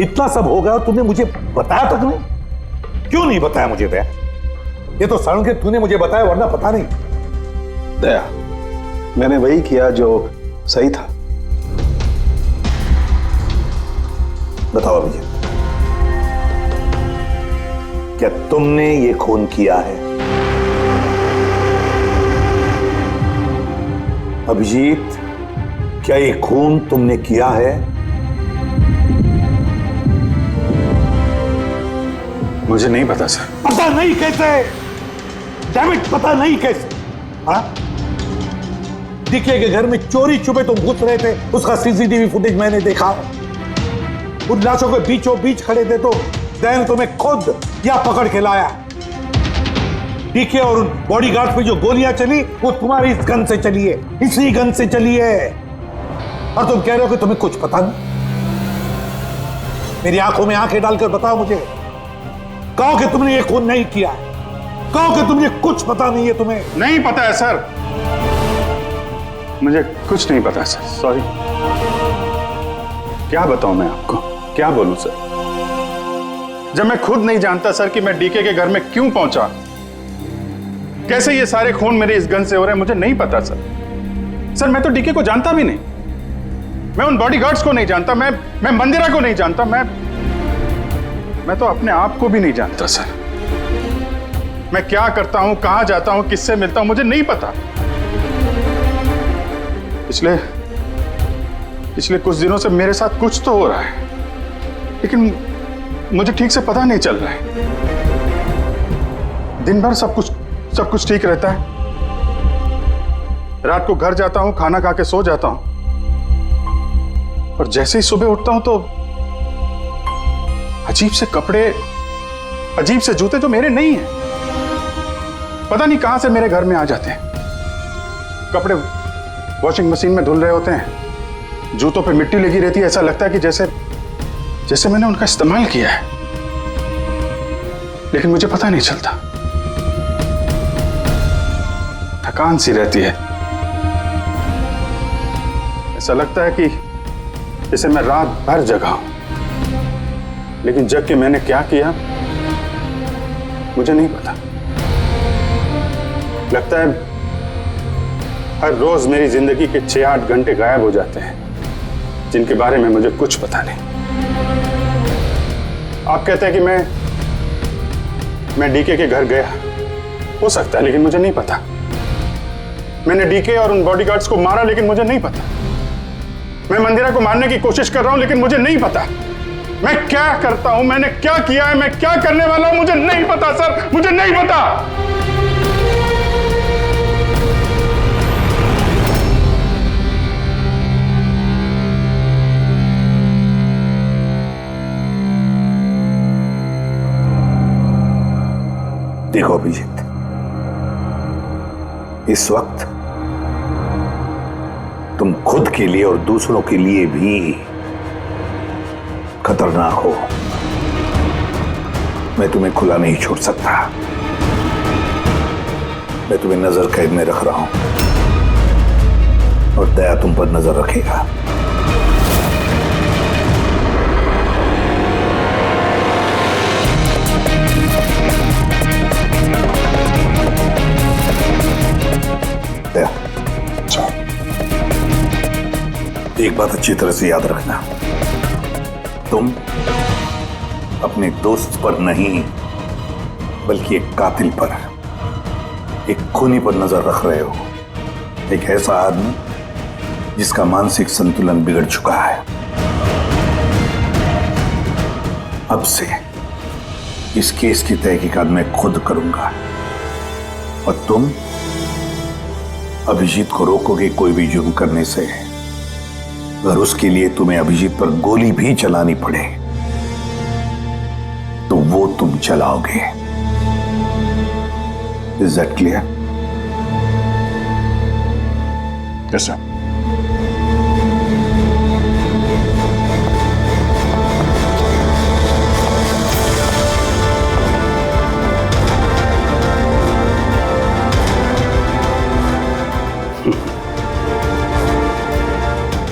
Speaker 3: इतना सब हो गया और तुमने मुझे बताया तक नहीं। क्यों नहीं बताया मुझे दया? ये तो सड़न के तूने मुझे बताया, वरना पता नहीं।
Speaker 16: दया, मैंने वही किया जो सही था।
Speaker 3: बताओ अभिजीत, क्या तुमने ये खून किया है? अभिजीत, क्या ये खून तुमने किया है?
Speaker 10: मुझे नहीं पता सर।
Speaker 3: पता नहीं कैसे? डैम इट, पता नहीं कैसे? हाँ? डीके के घर में चोरी छुपे तुम घुस रहे थे, उसका सीसीटीवी फुटेज मैंने देखा। उन लाशों के बीचों बीच खड़े थे तो दैन तुम्हें खुद या पकड़ के लाया। डीके और उन बॉडीगार्ड पे जो गोलियां चली वो तुम्हारी इस गन से चली है, इसी गन से चली है। और तुम कह रहे हो कि तुम्हें कुछ पता नहीं। मेरी आंखों में आंखें डालकर बताओ मुझे, कहो कि तुमने ये खून नहीं किया, कहो कि तुमने कुछ पता नहीं है। तुम्हें
Speaker 10: नहीं पता है सर, मुझे कुछ नहीं पता सर, सॉरी। क्या बताऊं मैं आपको, क्या बोलूं सर, जब मैं खुद नहीं जानता सर कि मैं डीके के घर में क्यों पहुंचा, कैसे ये सारे खून मेरे इस गन से हो रहे हैं, मुझे नहीं पता सर। सर मैं तो डीके को जानता भी नहीं, मैं उन बॉडीगार्ड्स को नहीं जानता, मैं मंदिरा को नहीं जानता, मैं तो अपने आप को भी नहीं जानता सर। मैं क्या करता हूं, कहां जाता हूं, किससे मिलता हूं, मुझे नहीं पता। पिछले कुछ दिनों से मेरे साथ कुछ तो हो रहा है, लेकिन मुझे ठीक से पता नहीं चल रहा है। दिन भर सब कुछ ठीक रहता है, रात को घर जाता हूं, खाना खा के सो जाता हूं, और जैसे ही सुबह उठता हूं तो अजीब से कपड़े, अजीब से जूते जो मेरे नहीं हैं, पता नहीं कहां से मेरे घर में आ जाते हैं। कपड़े वॉशिंग मशीन में धुल रहे होते हैं, जूतों पे मिट्टी लगी रहती है, ऐसा लगता है कि जैसे मैंने उनका इस्तेमाल किया है, लेकिन मुझे पता नहीं चलता। थकान सी रहती है, ऐसा लगता है कि जैसे मैं रात भर जगा हूं, लेकिन जग के मैंने क्या किया मुझे नहीं पता। लगता है हर रोज मेरी जिंदगी के 6-8 घंटे गायब हो जाते हैं, जिनके बारे में मुझे कुछ पता नहीं। आप कहते हैं कि मैं डीके के घर गया, हो सकता है, लेकिन मुझे नहीं पता। मैंने डीके और उन बॉडीगार्ड्स को मारा, लेकिन मुझे नहीं पता। मैं मंदिरा को मारने की कोशिश कर रहा हूं, लेकिन मुझे नहीं पता। मैं क्या करता हूं, मैंने क्या किया है, मैं क्या करने वाला हूं, मुझे नहीं पता सर, मुझे नहीं पता।
Speaker 3: देखो अभिजीत, इस वक्त तुम खुद के लिए और दूसरों के लिए भी खतरनाक हो। मैं तुम्हें खुला नहीं छोड़ सकता। मैं तुम्हें नजर कैद में रख रहा हूं और दया तुम पर नजर रखेगा। दया, एक बात अच्छी तरह से याद रखना, तुम अपने दोस्त पर नहीं बल्कि एक कातिल पर, एक खूनी पर नजर रख रहे हो। एक ऐसा आदमी जिसका मानसिक संतुलन बिगड़ चुका है। अब से इस केस की तहकीकात मैं खुद करूंगा और तुम अभिजीत को रोकोगे कोई भी जुर्म करने से। अगर उसके लिए तुम्हें अभिजीत पर गोली भी चलानी पड़े तो वो तुम चलाओगे। Is that clear?
Speaker 10: कैसा?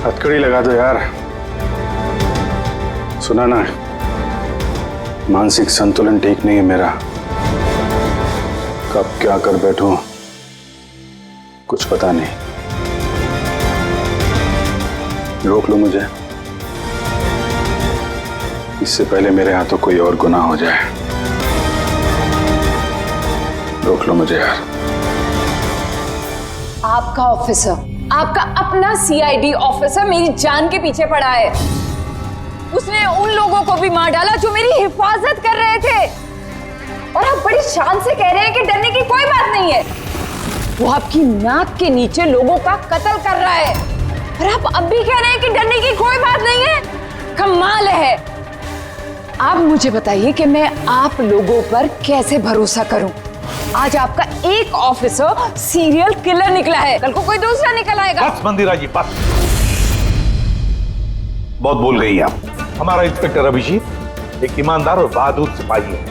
Speaker 10: हथकड़ी लगा दो यार। सुना ना, मानसिक संतुलन ठीक नहीं है मेरा। कब क्या कर बैठूं कुछ पता नहीं। रोक लो मुझे, इससे पहले मेरे हाथों कोई और गुनाह हो जाए। रोक लो मुझे यार।
Speaker 18: आपका ऑफिसर, आपका अपना सीआईडी ऑफिसर मेरी जान के पीछे पड़ा है। उसने उन लोगों को भी मार डाला जो मेरी हिफाजत कर रहे थे, और आप बड़ी शान से कह रहे हैं कि डरने की कोई बात नहीं है। वो आपकी नाक के नीचे लोगों का कत्ल कर रहा है, और आप अब भी कह रहे हैं कि डरने की कोई बात नहीं है। कमाल है। आप मुझे बताइए कि मैं आप लोगों पर कैसे भरोसा करूं। आज आपका एक ऑफिसर सीरियल किलर निकला है, कल को कोई दूसरा निकल आएगा।
Speaker 3: बस मंदिरा जी बस, बहुत बोल गई आप। हमारा इंस्पेक्टर अभिजीत एक ईमानदार और बहादुर सिपाही है।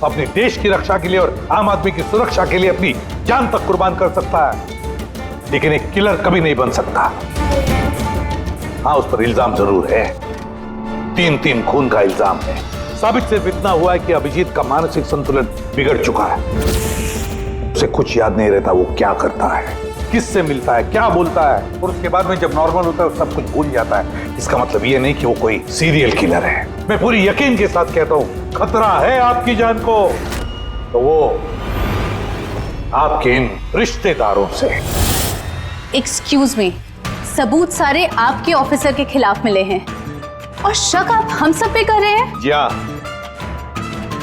Speaker 3: अपने देश की रक्षा के लिए और आम आदमी की सुरक्षा के लिए अपनी जान तक कुर्बान कर सकता है, लेकिन एक किलर कभी नहीं बन सकता। हाँ, उस पर इल्जाम जरूर है, 3 खून का इल्जाम है। साबित सिर्फ इतना हुआ है कि अभिजीत का मानसिक संतुलन बिगड़ चुका है। उसे कुछ याद नहीं रहता वो क्या करता है, किससे मिलता है, क्या बोलता है, और उसके बाद में जब नॉर्मल होता है सब कुछ भूल जाता है। इसका मतलब ये नहीं कि वो कोई सीरियल किलर है। मैं पूरी यकीन के साथ कहता हूं, खतरा है आपकी जान को तो वो आपके इन रिश्तेदारों से।
Speaker 20: एक्सक्यूज मी, सबूत सारे आपके ऑफिसर के खिलाफ मिले हैं और शक आप हम सब पे कर रहे हैं।
Speaker 3: जी हाँ,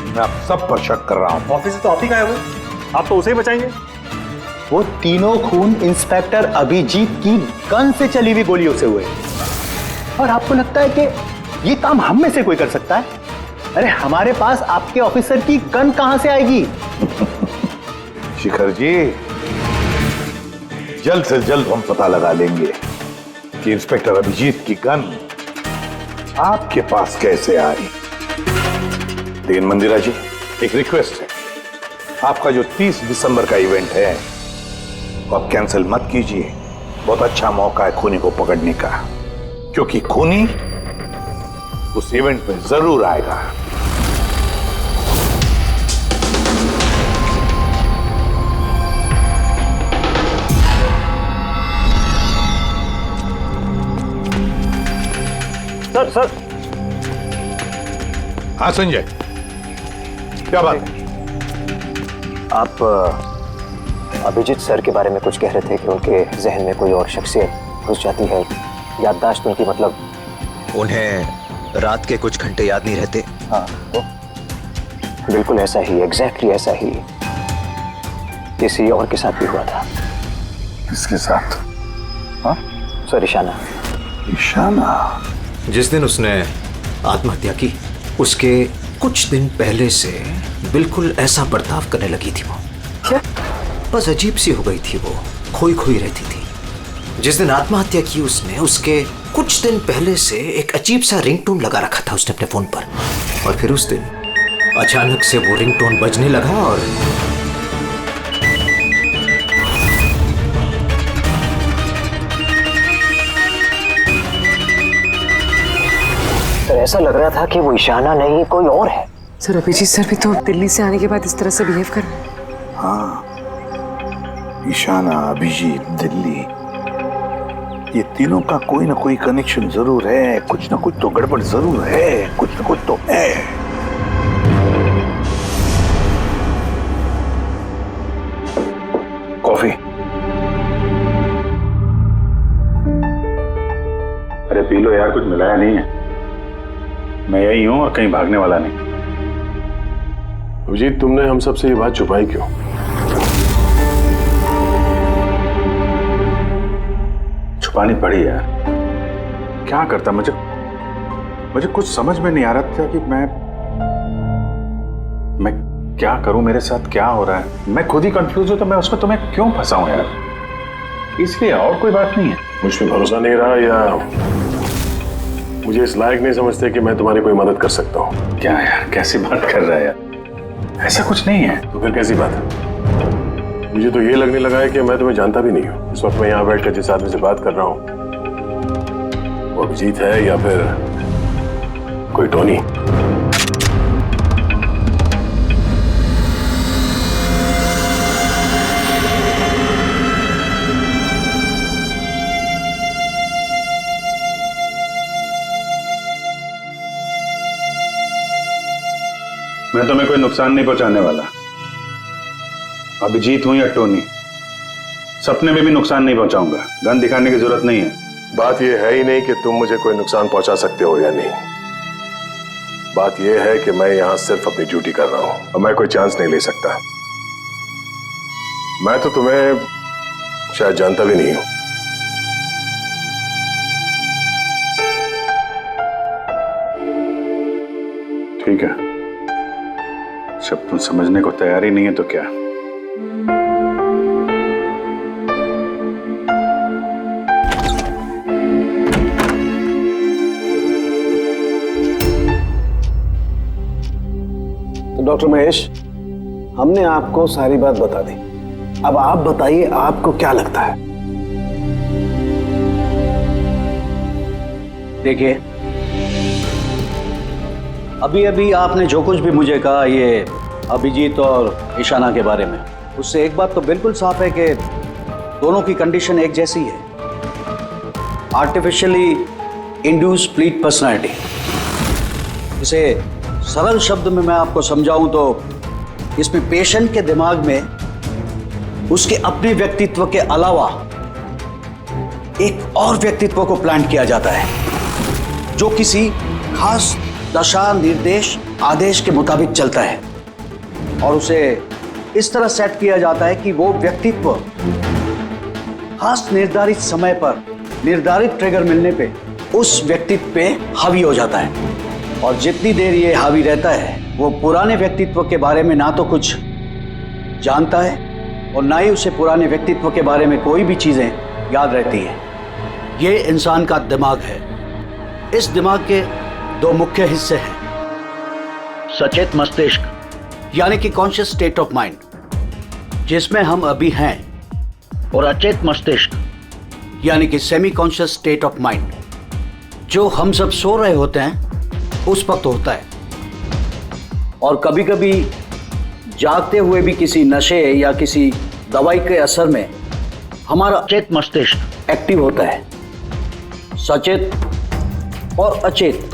Speaker 3: मैं आप सब पर शक कर रहा हूं।
Speaker 14: ऑफिसर तो आप ही का है वो, आप तो उसे ही बचाएंगे। वो तीनों खून इंस्पेक्टर अभिजीत की गन से चली हुई गोलियों से हुए, और आपको लगता है कि ये काम हम में से कोई कर सकता है? अरे हमारे पास आपके ऑफिसर की गन कहां से आएगी?
Speaker 3: शिखर जी, जल्द से जल्द हम पता लगा लेंगे कि इंस्पेक्टर अभिजीत की गन आपके पास कैसे आई। लेकिन मंदिरा जी, एक रिक्वेस्ट है, आपका जो 30 दिसंबर का इवेंट है वो आप कैंसिल मत कीजिए। बहुत अच्छा मौका है खूनी को पकड़ने का, क्योंकि खूनी उस इवेंट में जरूर आएगा।
Speaker 14: सर
Speaker 3: हाँ संजय, क्या बात है?
Speaker 9: आप अभिजीत सर के बारे में कुछ कह रहे थे कि उनके जहन में कोई और शख्सियत घुस जाती है, याददाश्त उनकी, मतलब
Speaker 13: उन्हें रात के कुछ घंटे याद नहीं रहते।
Speaker 9: हाँ, बिल्कुल ऐसा ही, एग्जैक्टली ऐसा ही किसी और के साथ भी हुआ था।
Speaker 3: किसके साथ? हाँ
Speaker 9: सर, ईशाना।
Speaker 3: ईशाना?
Speaker 13: जिस दिन उसने आत्महत्या की उसके कुछ दिन पहले से बिल्कुल ऐसा बर्ताव करने लगी थी वो।
Speaker 6: क्या?
Speaker 13: बस अजीब सी हो गई थी वो, खोई खोई रहती थी। जिस दिन आत्महत्या की उसने, उसके कुछ दिन पहले से एक अजीब सा रिंगटोन लगा रखा था उसने अपने फोन पर, और फिर उस दिन अचानक से वो रिंगटोन बजने लगा और
Speaker 9: सर ऐसा लग रहा था कि वो ईशाना नहीं कोई और है।
Speaker 6: सर अभिजीत सर भी तो दिल्ली से आने के बाद इस तरह से बिहेव कर रहे हैं।
Speaker 3: हाँ, ईशाना, अभिजीत, दिल्ली, ये तीनों का कोई ना कोई कनेक्शन जरूर है। कुछ ना कुछ तो गड़बड़ जरूर है, कुछ ना कुछ तो है। कॉफी?
Speaker 10: अरे पी लो यार, कुछ मिलाया नहीं है। मैं यही हूं और कहीं भागने वाला नहीं।
Speaker 4: अभिजीत, तुमने हम सबसे ये बात छुपाई क्यों?
Speaker 10: छुपानी पड़ी यार, क्या करता। मुझे कुछ समझ में नहीं आ रहा था कि मैं क्या करूं, मेरे साथ क्या हो रहा है। मैं खुद ही कंफ्यूज हूं, तो मैं उसमें तुम्हें क्यों फंसाऊं यार? इसलिए, और कोई बात नहीं है।
Speaker 4: मुझ पे भरोसा नहीं रहा या मुझे इस लायक नहीं समझते कि मैं तुम्हारी कोई मदद कर सकता हूँ?
Speaker 10: क्या यार, कैसी बात कर रहा है यार? ऐसा कुछ नहीं है।
Speaker 4: तो फिर कैसी बात है? मुझे तो ये लगने लगा है कि मैं तुम्हें जानता भी नहीं हूँ। इस वक्त मैं यहाँ बैठकर जिस आदमी से बात कर रहा हूँ वो अभिजीत है या फिर कोई टोनी।
Speaker 10: मैं तुम्हें कोई नुकसान नहीं पहुंचाने वाला। अभिजीत हूं या टोनी, सपने में भी नुकसान नहीं पहुंचाऊंगा। गन दिखाने की जरूरत नहीं है।
Speaker 4: बात यह है ही नहीं कि तुम मुझे कोई नुकसान पहुंचा सकते हो या नहीं। बात यह है कि मैं यहां सिर्फ अपनी ड्यूटी कर रहा हूं और मैं कोई चांस नहीं ले सकता। मैं तो तुम्हें शायद जानता भी नहीं हूं।
Speaker 10: ठीक है, जब तुम समझने को तैयार ही नहीं है तो क्या।
Speaker 16: तो डॉक्टर महेश, हमने आपको सारी बात बता दी। अब आप बताइए, आपको क्या लगता है?
Speaker 14: देखिए, अभी अभी आपने जो कुछ भी मुझे कहा ये अभिजीत और ईशाना के बारे में, उससे एक बात तो बिल्कुल साफ है कि दोनों की कंडीशन एक जैसी है। Artificially induce split personality. इसे सरल शब्द में मैं आपको समझाऊं तो इसमें पेशेंट के दिमाग में उसके अपने व्यक्तित्व के अलावा एक और व्यक्तित्व को प्लांट किया जाता है जो किसी खास दशा, निर्देश, आदेश के मुताबिक चलता है और उसे इस तरह सेट किया जाता है कि वो व्यक्तित्व खास निर्धारित समय पर निर्धारित ट्रिगर मिलने पे उस व्यक्तित्व पे हावी हो जाता है। और जितनी देर ये हावी रहता है वो पुराने व्यक्तित्व के बारे में ना तो कुछ जानता है और ना ही उसे पुराने व्यक्तित्व के बारे में कोई भी चीजें याद रहती है। ये इंसान का दिमाग है। इस दिमाग के दो मुख्य हिस्से हैं, सचेत मस्तिष्क यानी कि कॉन्शियस स्टेट ऑफ माइंड, जिसमें हम अभी हैं, और अचेत मस्तिष्क यानी कि semi conscious state of mind, जो हम सब सो रहे होते हैं उस वक्त होता है। और कभी कभी जागते हुए भी किसी नशे या किसी दवाई के असर में हमारा अचेत मस्तिष्क एक्टिव होता है। सचेत और अचेत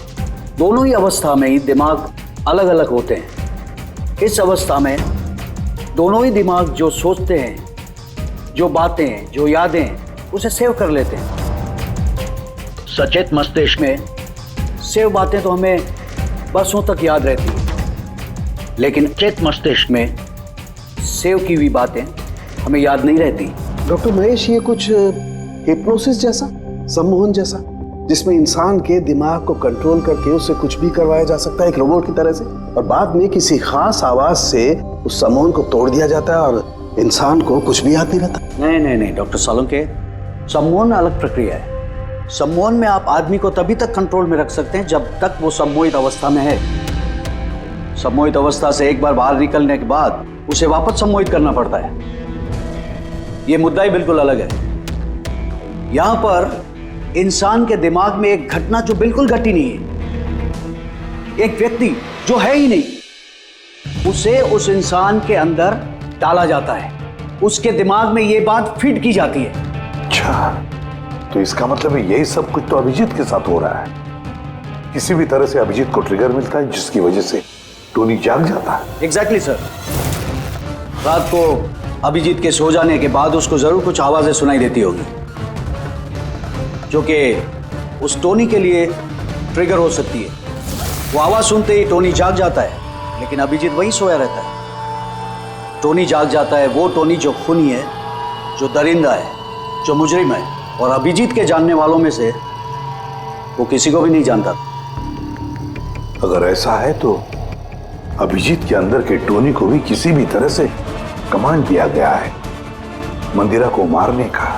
Speaker 14: दोनों ही अवस्था में ही दिमाग अलग अलग होते हैं। इस अवस्था में दोनों ही दिमाग जो सोचते हैं, जो बातें, जो यादें, उसे सेव कर लेते हैं। सचेत मस्तिष्क में सेव बातें तो हमें बरसों तक याद रहती हैं, लेकिन अचेत मस्तिष्क में सेव की हुई बातें हमें याद नहीं रहती।
Speaker 16: डॉक्टर महेश, ये कुछ हिप्नोसिस जैसा, सम्मोहन जैसा, जिसमें इंसान के दिमाग को कंट्रोल करके उससे कुछ भी करवाया जा सकता है एक रोबोट की तरह से, और बाद में किसी खास आवाज से उस सम्मोहन को तोड़ दिया जाता है और इंसान को कुछ भी याद नहीं रहता।
Speaker 14: नहीं नहीं नहीं डॉक्टर सोलंकी, सम्मोहन अलग प्रक्रिया है। सम्मोहन में आप आदमी को तभी तक कंट्रोल में रख सकते हैं जब तक वो सम्मोहित अवस्था में है। सम्मोहित अवस्था से एक बार बाहर निकलने के बाद उसे वापस सम्मोहित करना पड़ता है। ये मुद्दा ही बिल्कुल अलग है। यहां पर इंसान के दिमाग में एक घटना जो बिल्कुल घटी नहीं है, एक व्यक्ति जो है ही नहीं, उसे उस इंसान के अंदर डाला जाता है। उसके दिमाग में ये बात फिट की जाती है।
Speaker 3: अच्छा, तो इसका मतलब है यही सब कुछ तो अभिजीत के साथ हो रहा है। किसी भी तरह से अभिजीत को ट्रिगर मिलता है जिसकी वजह से टोनी जाग जाता है।
Speaker 14: Exactly sir. रात को अभिजीत के सो जाने के बाद उसको जरूर कुछ आवाजें सुनाई देती होगी जो कि उस टोनी के लिए ट्रिगर हो सकती है। वो आवाज सुनते ही टोनी जाग जाता है, लेकिन अभिजीत वहीं सोया रहता है। टोनी जाग जाता है वो टोनी जो खूनी है, जो दरिंदा है, जो मुजरिम है, और अभिजीत के जानने वालों में से वो किसी को भी नहीं जानता।
Speaker 3: अगर ऐसा है तो अभिजीत के अंदर के टोनी को भी किसी भी तरह से कमांड दिया गया है मंदिरा को मारने का।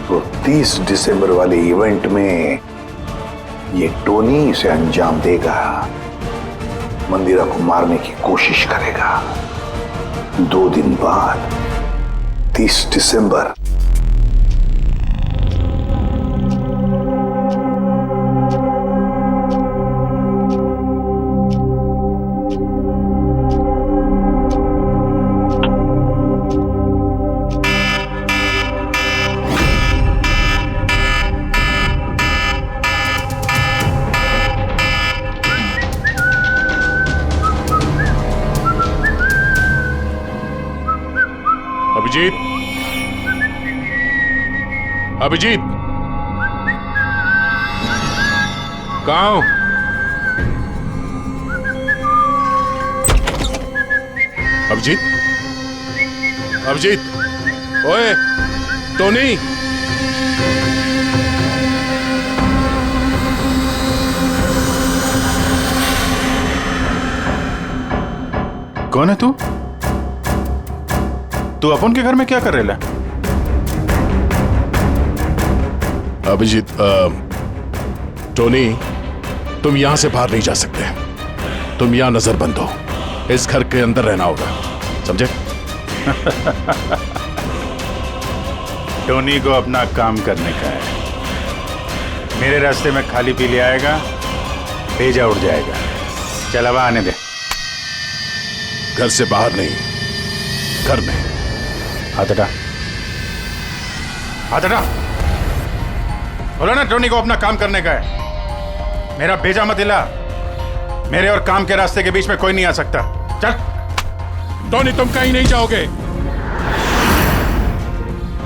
Speaker 3: तो 30 दिसंबर वाले इवेंट में ये टोनी इसे अंजाम देगा, मंदिरा को मारने की कोशिश करेगा। 2 दिन बाद 30 दिसंबर।
Speaker 15: अभिजीत, अभिजीत, कहाँ हो? अभिजीत, अभिजीत, ओए, टोनी।
Speaker 10: कौन है तू? तू अपन के घर में क्या कर रहे?
Speaker 15: अभिजीत, टोनी, तुम यहां से बाहर नहीं जा सकते। तुम यहां नजरबंद हो। इस घर के अंदर रहना होगा, समझे?
Speaker 10: टोनी को अपना काम करने का है। मेरे रास्ते में खाली पीली आएगा, भेजा उड़ जाएगा। चल अब आने दे।
Speaker 15: घर से बाहर नहीं, घर में।
Speaker 10: हाथ हटा, हाथ हटा। बोलो ना टोनी को अपना काम करने का है। मेरा भेजा मत हिला। मेरे और काम के रास्ते के बीच में कोई नहीं आ सकता। चल।
Speaker 15: टोनी, तुम कहीं नहीं जाओगे।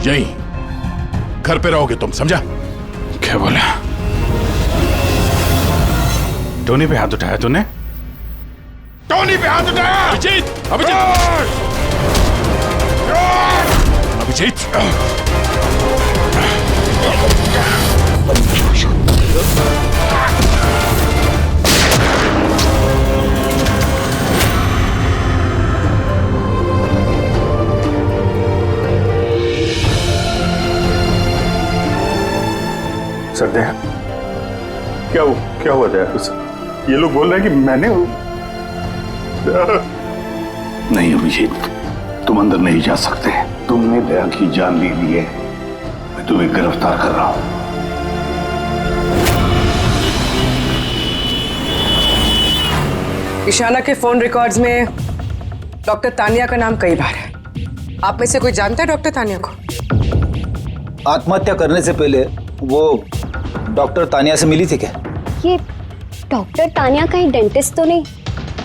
Speaker 15: यहीं घर पे रहोगे तुम, समझा?
Speaker 10: क्या बोला? टोनी पे हाथ उठाया तूने? टोनी पे हाथ उठाया?
Speaker 15: अभिजीत, अभिजीत, अभिजीत।
Speaker 2: सरदे, क्या हुआ दया? ये लोग बोल रहे हैं कि मैंने
Speaker 3: नहीं अभिजीत, तुम अंदर नहीं जा सकते। तुमने दया की जान ले ली है। मैं तुम्हें गिरफ्तार कर रहा हूं।
Speaker 6: ईशाना के फोन रिकॉर्ड्स में डॉक्टर तानिया का नाम कई बार है। आप में से कोई जानता है डॉक्टर तानिया को?
Speaker 8: आत्महत्या करने से पहले वो डॉक्टर तानिया से मिली थी क्या?
Speaker 12: ये डॉक्टर तानिया कहीं डेंटिस्ट तो नहीं?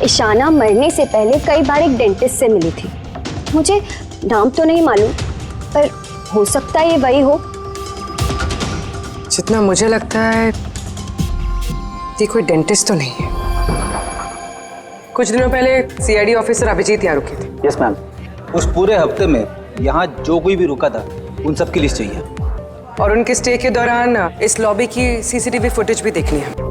Speaker 12: ईशाना मरने से पहले कई बार एक डेंटिस्ट से मिली थी। मुझे नाम तो नहीं मालूम, पर हो सकता है ये वही हो।
Speaker 6: जितना मुझे लगता है ये कोई डेंटिस्ट तो नहीं है। कुछ दिनों पहले सीआईडी ऑफिसर अभिजीत यहाँ रुके थे।
Speaker 8: Yes ma'am. उस पूरे हफ्ते में यहाँ जो कोई भी रुका था उन सब की लिस्ट चाहिए,
Speaker 6: और उनके स्टे के दौरान इस लॉबी की सीसीटीवी फुटेज भी देखनी है।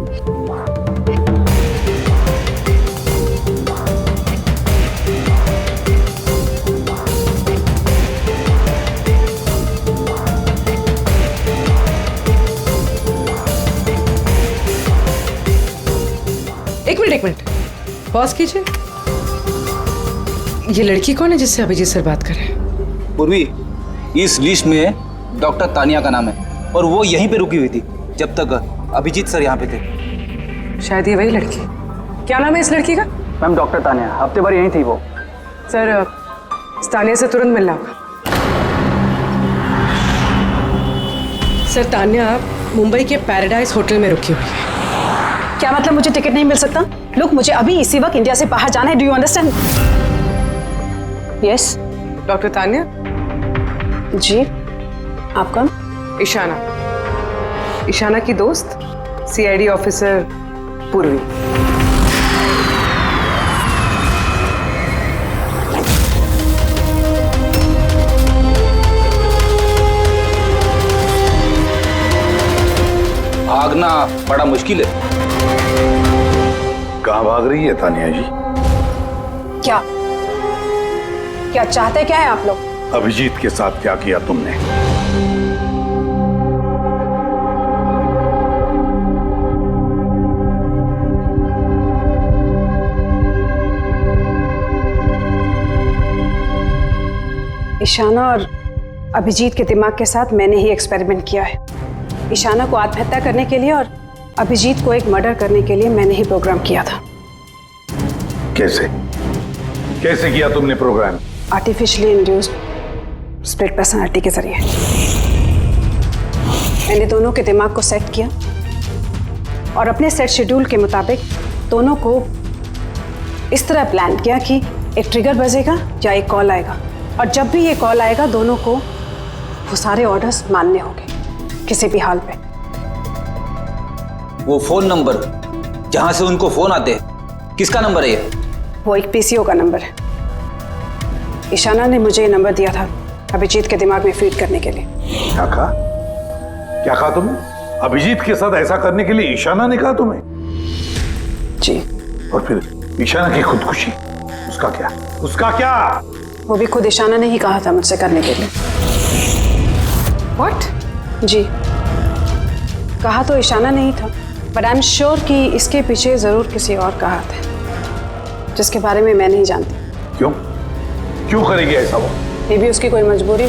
Speaker 6: एक मिनट पॉज कीजिए। ये लड़की कौन है जिससे अभिजीत सर बात कर रहे हैं?
Speaker 8: पूर्वी, इस लिस्ट में डॉक्टर तानिया का नाम है और वो यहीं पे रुकी हुई थी जब तक अभिजीत सर यहाँ पे थे।
Speaker 6: शायद ये वही लड़की। क्या नाम है इस लड़की का?
Speaker 14: मैम डॉक्टर तानिया, हफ्ते भर यहीं थी वो।
Speaker 6: सर, इस तानिया से तुरंत मिलना होगा। सर, तानिया मुंबई के पैराडाइज होटल में रुकी हुई है।
Speaker 17: क्या मतलब मुझे टिकट नहीं मिल सकता? लुक, मुझे अभी इसी वक्त इंडिया से बाहर जाना है। Do you understand? Yes.
Speaker 6: Doctor Tania?
Speaker 17: जी, आप कौन?
Speaker 6: ईशाना, ईशाना की दोस्त, सीआईडी ऑफिसर पूर्वी।
Speaker 8: भागना बड़ा मुश्किल है।
Speaker 3: कहाँ भाग रही है तानिया जी?
Speaker 17: क्या क्या चाहते क्या है आप लोग?
Speaker 3: अभिजीत के साथ क्या किया तुमने?
Speaker 6: ईशाना और अभिजीत के दिमाग के साथ मैंने ही एक्सपेरिमेंट किया है। ईशाना को आत्महत्या करने के लिए और अभिजीत को एक मर्डर करने के लिए मैंने ही प्रोग्राम किया था।
Speaker 3: कैसे कैसे किया तुमने program?
Speaker 6: Artificially induced split personality के जरिए मैंने दोनों के दिमाग को सेट किया और अपने सेट शेड्यूल के मुताबिक दोनों को इस तरह प्लान किया कि एक ट्रिगर बजेगा या एक कॉल आएगा, और जब भी ये कॉल आएगा दोनों को वो सारे ऑर्डर्स मानने होंगे किसी भी हाल पे।
Speaker 8: वो फोन नंबर जहां से उनको फोन आते हैं, किसका नंबर है ये?
Speaker 6: वो एक पीसीओ का नंबर है। ईशाना ने मुझे ये नंबर दिया था अभिजीत के दिमाग में फीड करने के लिए।
Speaker 3: क्या कहा तुमने? अभिजीत के साथ ऐसा करने के लिए ईशाना ने कहा तुम्हें?
Speaker 6: जी।
Speaker 3: और फिर ईशाना की खुदकुशी, उसका क्या?
Speaker 6: वो भी खुद ईशाना ने ही कहा था मुझसे करने के लिए।
Speaker 11: What?
Speaker 6: जी, कहा तो ईशाना ने ही था, बट आई एम श्योर कि इसके पीछे जरूर किसी और का हाथ है जिसके बारे में मैं नहीं जानती।
Speaker 3: क्यों करेगी ऐसा वो?
Speaker 6: ये भी उसकी कोई मजबूरी।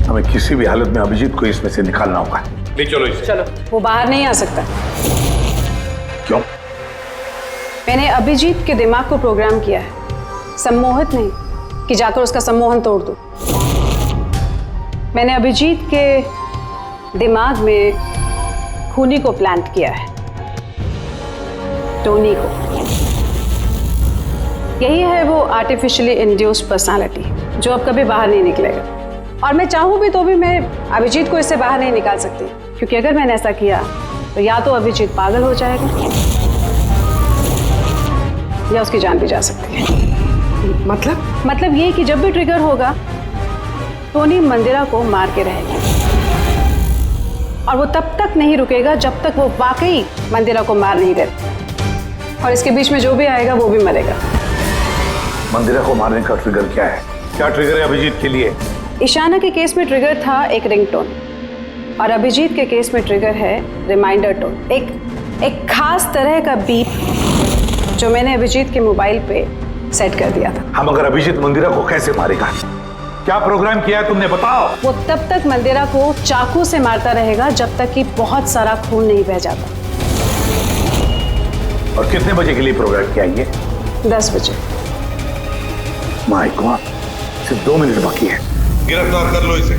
Speaker 3: हमें किसी भी हालत में अभिजीत को इसमें से निकालना होगा। ले चलो इसे।
Speaker 6: चलो। वो बाहर नहीं आ सकता।
Speaker 3: क्यों?
Speaker 6: मैंने अभिजीत के दिमाग को प्रोग्राम किया है, सम्मोहित नहीं कि जाकर उसका सम्मोहन तोड़ दूं। मैंने अभिजीत के दिमाग में खूनी को प्लांट किया है, टोनी को। यही है वो आर्टिफिशियली इंड्यूस्ड पर्सनालिटी जो अब कभी बाहर नहीं निकलेगा, और मैं चाहूं भी तो भी मैं अभिजीत को इससे बाहर नहीं निकाल सकती, क्योंकि अगर मैंने ऐसा किया तो या तो अभिजीत पागल हो जाएगा या उसकी जान भी जा सकती है। मतलब ये कि जब भी ट्रिगर होगा टोनी मंदिरा को मार के रहेगा, और वो तब तक नहीं रुकेगा जब तक वो वाकई मंदिरा को मार नहीं देता, और इसके बीच में जो भी आएगा वो भी मरेगा।
Speaker 3: मंदिरा को मारने का ट्रिगर क्या है? क्या ट्रिगर है अभिजीत के लिए?
Speaker 6: ईशाना के केस में ट्रिगर था एक रिंगटोन, और अभिजीत के केस में ट्रिगर है रिमाइंडर टोन, एक खास तरह का बीप जो मैंने अभिजीत के मोबाइल पे सेट कर दिया था।
Speaker 3: हम अगर अभिजीत मंदिरा को कैसे मारेगा? क्या प्रोग्राम किया है तुमने, बताओ।
Speaker 6: वो तब तक मंदिरा को चाकू से मारता रहेगा जब तक कि बहुत सारा खून नहीं बह जाता।
Speaker 3: और कितने बजे के लिए प्रोग्राम किया ये?
Speaker 6: 10 बजे।
Speaker 3: माय गॉड, सिर्फ 2 मिनट बाकी है। गिरफ्तार कर लो इसे।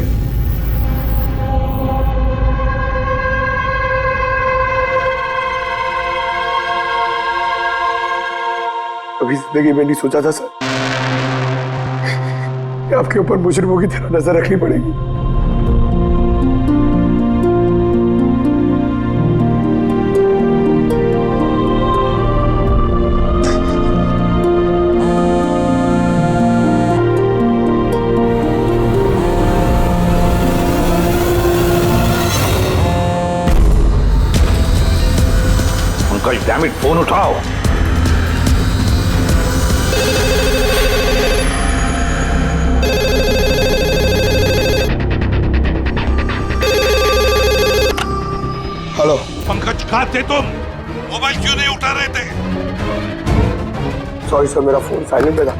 Speaker 2: कभी जिंदगी में नहीं सोचा था सर कि आपके ऊपर मुजरिमों की तरह नजर रखनी पड़ेगी।
Speaker 3: उनका डैम इट फोन उठाओ।
Speaker 2: हेलो
Speaker 3: पंकज, कहाँ थे तुम? मोबाइल क्यों नहीं उठा रहे थे?
Speaker 2: सॉरी सर, मेरा फोन साइलेंट पे था।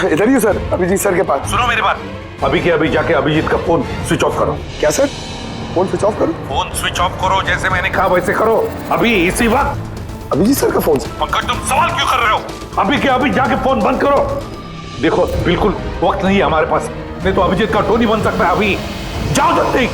Speaker 2: इधर ही सर, अभिजीत सर के पास।
Speaker 3: सुनो मेरी बात, अभी के अभी जाके अभिजीत का फोन स्विच ऑफ करो।
Speaker 2: क्या सर? फोन स्विच ऑफ करो?
Speaker 3: फोन स्विच ऑफ करो, जैसे मैंने कहा वैसे करो, अभी इसी वक्त।
Speaker 2: अभिजीत सर का फोन?
Speaker 3: पंकज, तुम सवाल क्यों कर रहे हो? अभी के अभी जाके फोन बंद करो। देखो, बिल्कुल वक्त नहीं है हमारे पास, नहीं तो अभिजीत का टोनी बन सकता है। अभी जाओ जल्दी।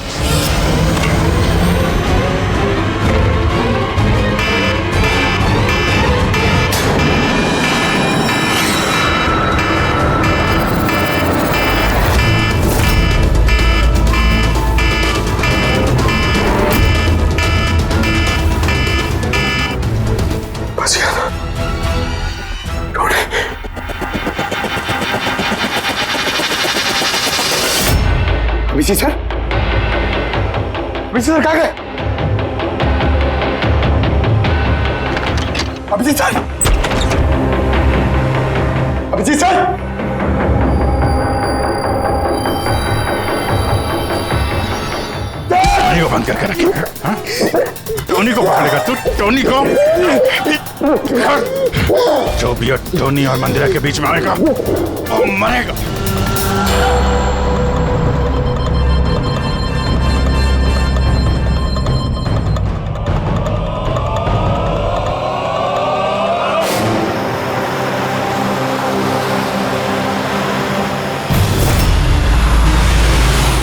Speaker 2: अभिजीत सर? अभिजीत सर कहाँ गए? अभिजीत सर? अभिजीत सर?
Speaker 15: बंद करके रखिए।
Speaker 10: टोनी को पकड़ेगा तू? टोनी को? जो भी है टोनी और मंदिरा के बीच में आएगा वो मरेगा।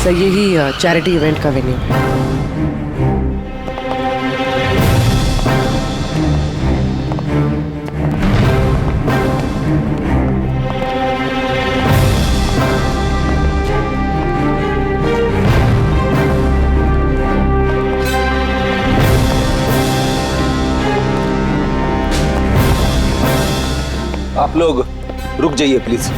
Speaker 11: सर यही चैरिटी इवेंट का वेन्यू है।
Speaker 8: आप लोग रुक जाइए please.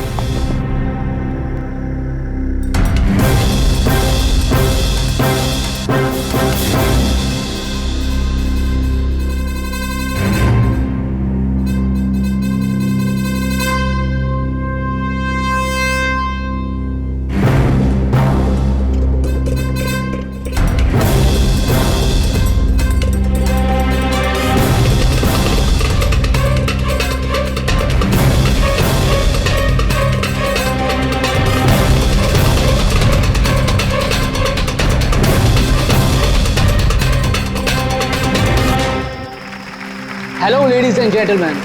Speaker 21: Hello ladies and gentleman,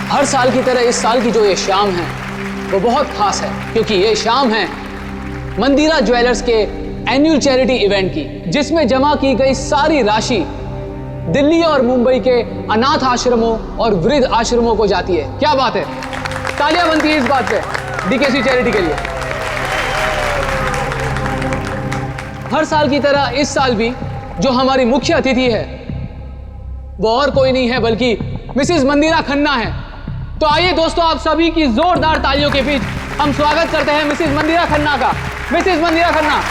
Speaker 21: हर साल की तरह इस साल की जो ये शाम है वो बहुत खास है, क्योंकि ये शाम है मंदिरा ज्वेलर्स के एनुअल चैरिटी इवेंट की, जिसमें जमा की गई सारी राशि दिल्ली और मुंबई के अनाथ आश्रमों और वृद्ध आश्रमों को जाती है। क्या बात है, तालियां बनती है इस बात पे डीकेसी चैरिटी के लिए। हर साल की तरह इस साल भी जो हमारी मुख्य अतिथि है वो और कोई नहीं है बल्कि मिसेस मंदिरा खन्ना है। तो आइए दोस्तों, आप सभी की जोरदार तालियों के बीच हम स्वागत करते हैं मिसेस मंदिरा खन्ना का। Mrs Mandira Khanna.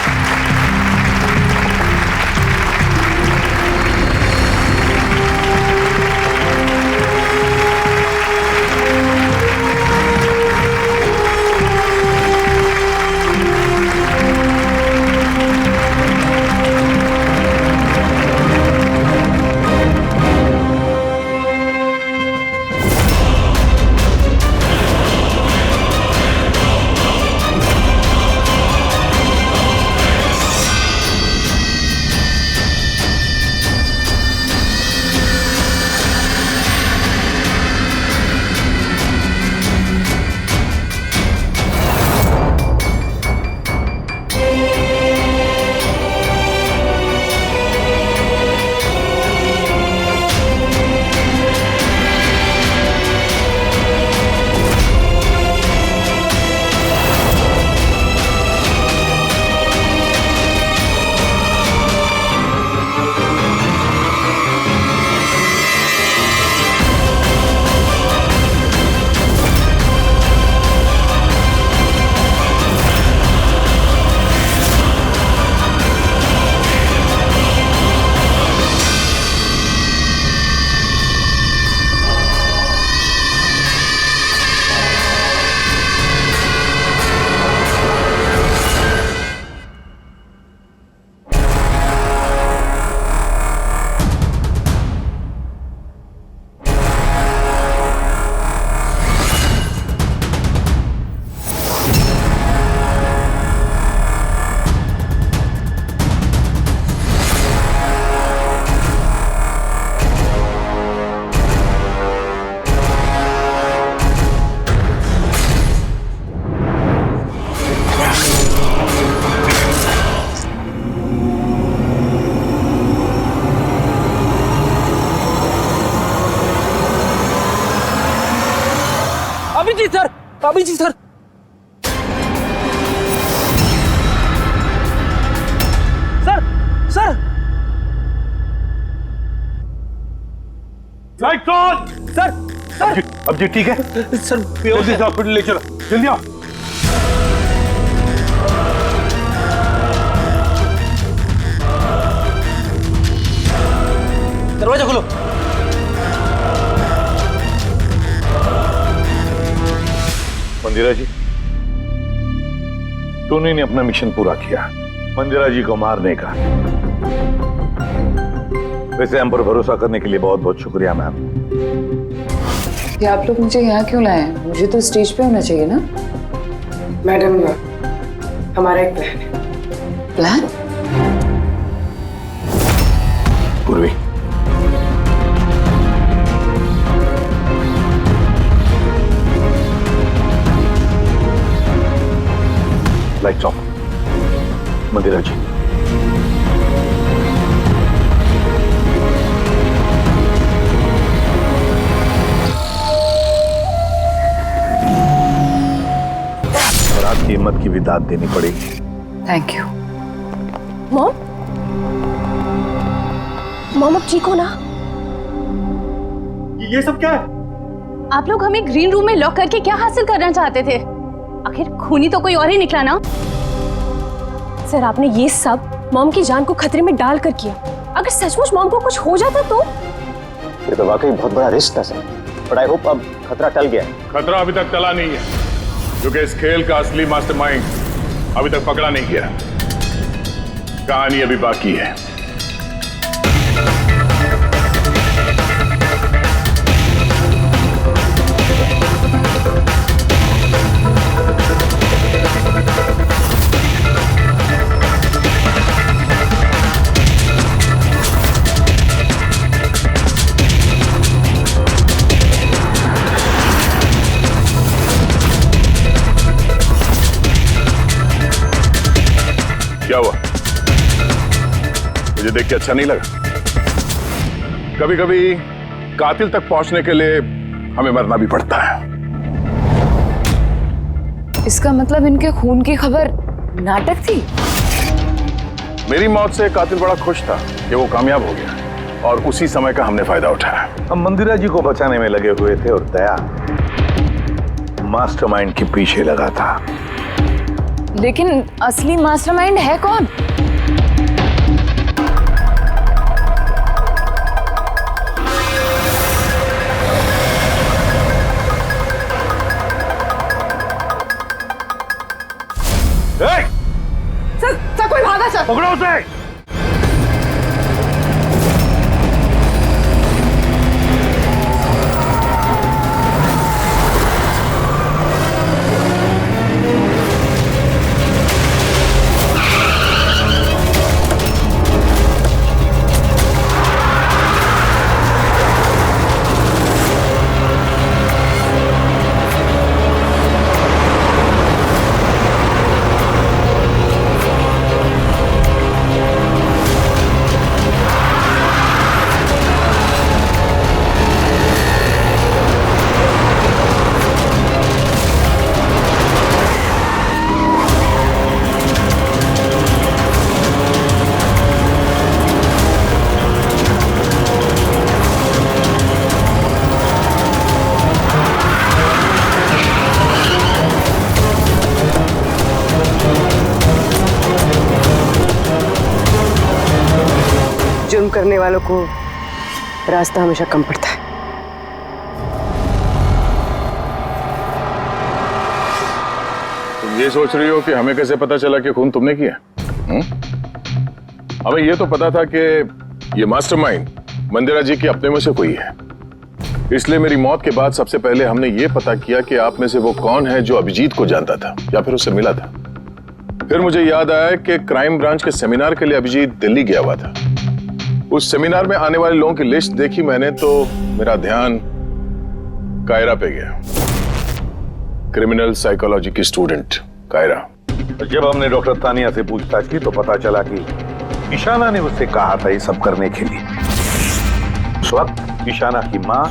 Speaker 21: Abhijeet sir, sir sir
Speaker 3: light on.
Speaker 21: Sir sir
Speaker 3: अब जी ठीक है
Speaker 21: सर,
Speaker 3: जल्दी से हॉस्पिटल ले चलो, जल्दी आओ।
Speaker 21: दरवाजा खोलो।
Speaker 3: मंदिरा जी, टोनी ने अपना मिशन पूरा किया, मंदिरा जी को मारने का। वैसे हम पर भरोसा करने के लिए बहुत बहुत शुक्रिया मैम।
Speaker 18: ये आप लोग मुझे यहाँ क्यों लाए हैं? मुझे तो स्टेज पे होना चाहिए ना।
Speaker 11: मैडम, हमारा एक प्लान है।
Speaker 18: प्लान?
Speaker 3: पूर्वी, लाइट्स ऑफ। मंदिरा जी, और आपकी हिम्मत की भी दाद देनी पड़ेगी।
Speaker 18: Thank you.
Speaker 12: मॉम, मॉम अब ठीक हो ना?
Speaker 11: ये सब क्या है?
Speaker 20: आप लोग हमें ग्रीन रूम में लॉक करके क्या हासिल करना चाहते थे? आखिर खूनी तो कोई और ही निकला ना।
Speaker 12: सर, आपने ये सब मॉम की जान को खतरे में डाल कर किया। अगर सचमुच मॉम को कुछ हो जाता तो?
Speaker 9: ये तो वाकई बहुत बड़ा रिस्क था सर, बट आई होप अब खतरा टल गया।
Speaker 15: खतरा अभी तक टला नहीं है, क्योंकि इस खेल का असली मास्टरमाइंड अभी तक पकड़ा नहीं गया। कहानी अभी बाकी है। क्या हुआ? मुझे देख के अच्छा नहीं लगा? कभी कभी कातिल तक पहुंचने के लिए हमें मरना भी पड़ता है।
Speaker 18: इसका मतलब इनके खून की खबर नाटक थी?
Speaker 15: मेरी मौत से कातिल बड़ा खुश था कि वो कामयाब हो गया, और उसी समय का हमने फायदा उठाया।
Speaker 3: हम मंदिरा जी को बचाने में लगे हुए थे और दया मास्टरमाइंड के पीछे लगा था।
Speaker 18: लेकिन असली मास्टरमाइंड है कौन?
Speaker 11: सर, कोई भागा सर।
Speaker 3: पकड़ो उसे।
Speaker 11: जुर्म करने वालों को रास्ता हमेशा कम पड़ता है।
Speaker 15: तुम ये सोच रही हो कि हमें कैसे पता चला कि खून तुमने किया? हमें ये तो पता था कि ये मास्टरमाइंड मंदिरा जी के अपने में से कोई है। इसलिए मेरी मौत के बाद सबसे पहले हमने ये पता किया कि आप में से वो कौन है जो अभिजीत को जानता था या फिर उससे मिला था। फिर मुझे याद आया कि क्राइम ब्रांच के सेमिनार के लिए अभिजीत दिल्ली गया हुआ था। उस सेमिनार में आने वाले लोगों की लिस्ट देखी मैंने तो मेरा ध्यान कायरा पे गया। क्रिमिनल साइकोलॉजी की स्टूडेंट कायरा।
Speaker 3: जब हमने डॉक्टर तानिया से पूछताछ की तो पता चला कि ईशाना ने उससे कहा था ये सब करने के लिए। उस वक्त ईशाना की माँ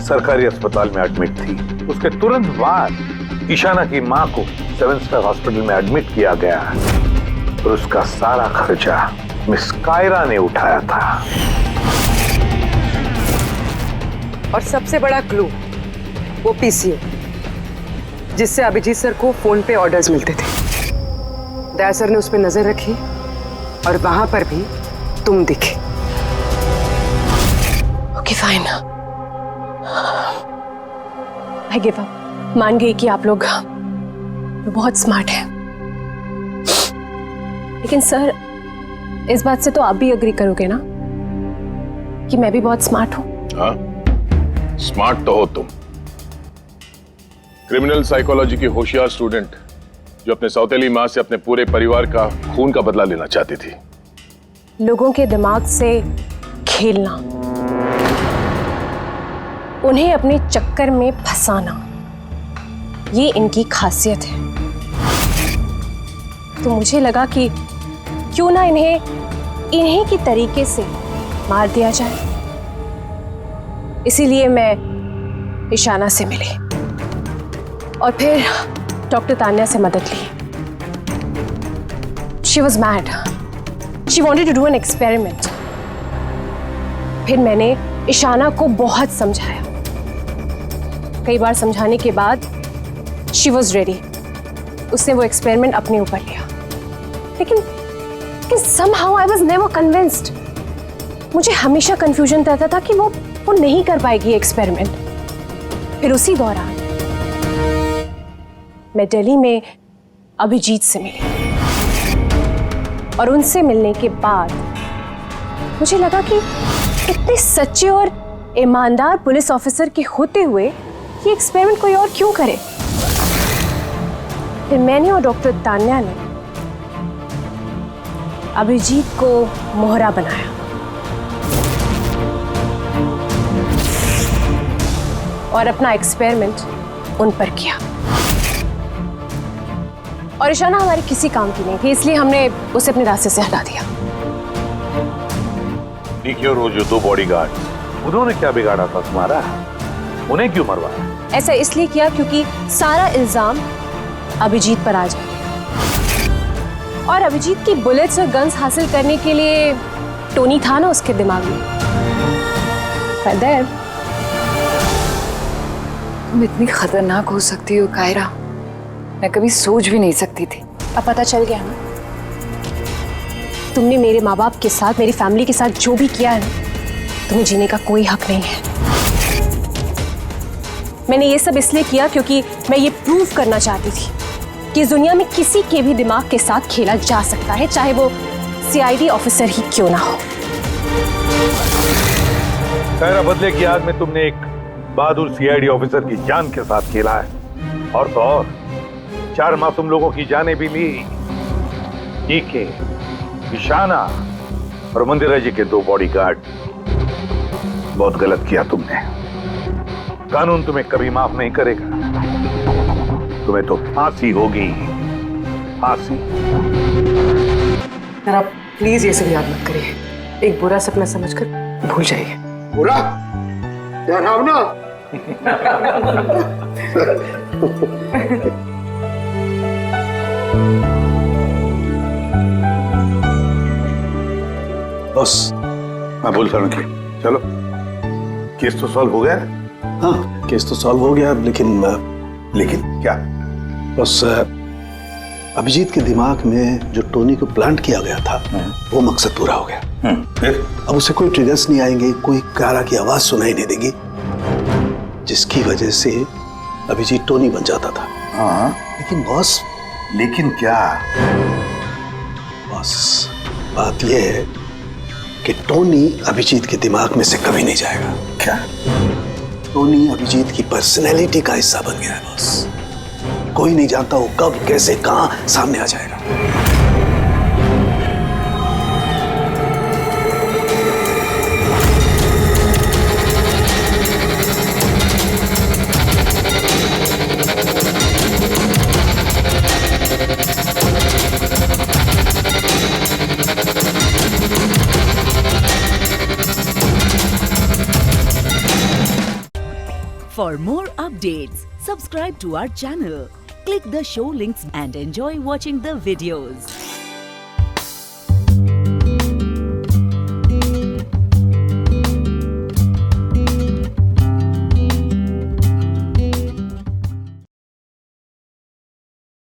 Speaker 3: सरकारी अस्पताल में एडमिट थी। उसके तुरंत बाद ईशाना की माँ को 7 स्टार हॉस्पिटल में एडमिट किया गया और उसका सारा खर्चा मिस कायरा ने उठाया था।
Speaker 11: और सबसे बड़ा क्लू वो पीसीओ, जिससे अभिजीत सर को फोन पे ऑर्डर्स मिलते थे। दया सर ने उस पर नजर रखी और वहां पर भी तुम दिखे।
Speaker 12: Okay fine, I give up. मान गई कि आप लोग बहुत स्मार्ट हैं, लेकिन सर इस बात से तो आप भी एग्री करोगे ना
Speaker 17: कि मैं भी बहुत स्मार्ट हूँ।
Speaker 15: हाँ, स्मार्ट तो हो तुम। क्रिमिनल साइकोलॉजी की होशियार स्टूडेंट जो अपने सौतेली माँ से अपने पूरे परिवार का खून का बदला लेना चाहती थी।
Speaker 17: लोगों के दिमाग से खेलना, उन्हें अपने चक्कर में फंसाना, ये इनकी खासियत है। तो मुझे लगा कि क्यों ना इन्हीं की तरीके से मार दिया जाए। इसीलिए मैं ईशाना से मिली और फिर डॉक्टर तान्या से मदद ली। She was mad. She wanted to do an experiment. फिर मैंने ईशाना को बहुत समझाया। कई बार समझाने के बाद she was ready. उसने वो एक्सपेरिमेंट अपने ऊपर लिया। लेकिन somehow I was never convinced. मुझे हमेशा कंफ्यूजन रहता था कि वो नहीं कर पाएगी एक्सपेरिमेंट। फिर उसी दौरान मैं दिल्ली में अभिजीत से मिली और उनसे मिलने के बाद मुझे लगा कि इतने सच्चे और ईमानदार पुलिस ऑफिसर के होते हुए ये एक्सपेरिमेंट कोई और क्यों करे। फिर मैंने और डॉक्टर तान्या ने अभिजीत को मोहरा बनाया और अपना एक्सपेरिमेंट उन पर किया। और ईशाना हमारे किसी काम की नहीं थी, इसलिए हमने उसे अपने रास्ते से हटा दिया।
Speaker 7: देखिए, वो जो 2 बॉडीगार्ड, उन्होंने क्या बिगाड़ा था तुम्हारा? उन्हें क्यों मरवाया?
Speaker 17: ऐसा इसलिए किया क्योंकि सारा इल्जाम अभिजीत पर आ जाए और अभिजीत की बुलेट्स और गन्स हासिल करने के लिए टोनी था ना उसके दिमाग में।
Speaker 18: तुम इतनी खतरनाक हो सकती हो कायरा, मैं कभी सोच भी नहीं सकती थी।
Speaker 17: अब पता चल गया ना, तुमने मेरे माँ बाप के साथ, मेरी फैमिली के साथ जो भी किया है ना, तुम्हें जीने का कोई हक नहीं है। मैंने ये सब इसलिए किया क्योंकि मैं ये प्रूव करना चाहती थी कि इस दुनिया में किसी के भी दिमाग के साथ खेला जा सकता है, चाहे वो सीआईडी ऑफिसर ही क्यों ना हो।
Speaker 7: खैर, बदले की आग में तुमने एक बहादुर सीआईडी ऑफिसर की जान के साथ खेला है और तो और 4 मासूम लोगों की जानें भी ली। डीके, ईशाना और मंदिरा जी के 2 बॉडीगार्ड। बहुत गलत किया तुमने। कानून तुम्हें कभी माफ नहीं करेगा। तुम्हें तो फांसी होगी, फांसी।
Speaker 11: आप प्लीज ये सब याद मत करिए। एक बुरा सपना समझकर भूल जाइए।
Speaker 16: बुरा? डरावना?
Speaker 3: बस, मैं भूल कर निकली। चलो, केस तो सॉल्व हो गया।
Speaker 16: हाँ, केस तो सॉल्व हो गया, लेकिन
Speaker 3: क्या?
Speaker 16: बस अभिजीत के दिमाग में जो टोनी को प्लांट किया गया था वो मकसद पूरा हो गया।
Speaker 3: फिर
Speaker 16: अब उसे कोई ट्रिगर्स नहीं आएंगे, कोई कारा की आवाज सुनाई नहीं देगी, जिसकी वजह से अभिजीत टोनी बन जाता था।
Speaker 3: हाँ,
Speaker 16: लेकिन बॉस,
Speaker 3: लेकिन क्या?
Speaker 16: बॉस, बात यह है कि टोनी अभिजीत के दिमाग में से कभी नहीं जाएगा।
Speaker 3: क्या?
Speaker 16: टोनी अभिजीत की पर्सनैलिटी का हिस्सा बन गया है बॉस। कोई नहीं जानता वो कब, कैसे, कहां सामने आ जाएगा।
Speaker 1: For more updates, subscribe to our channel, click the show links and enjoy watching the videos.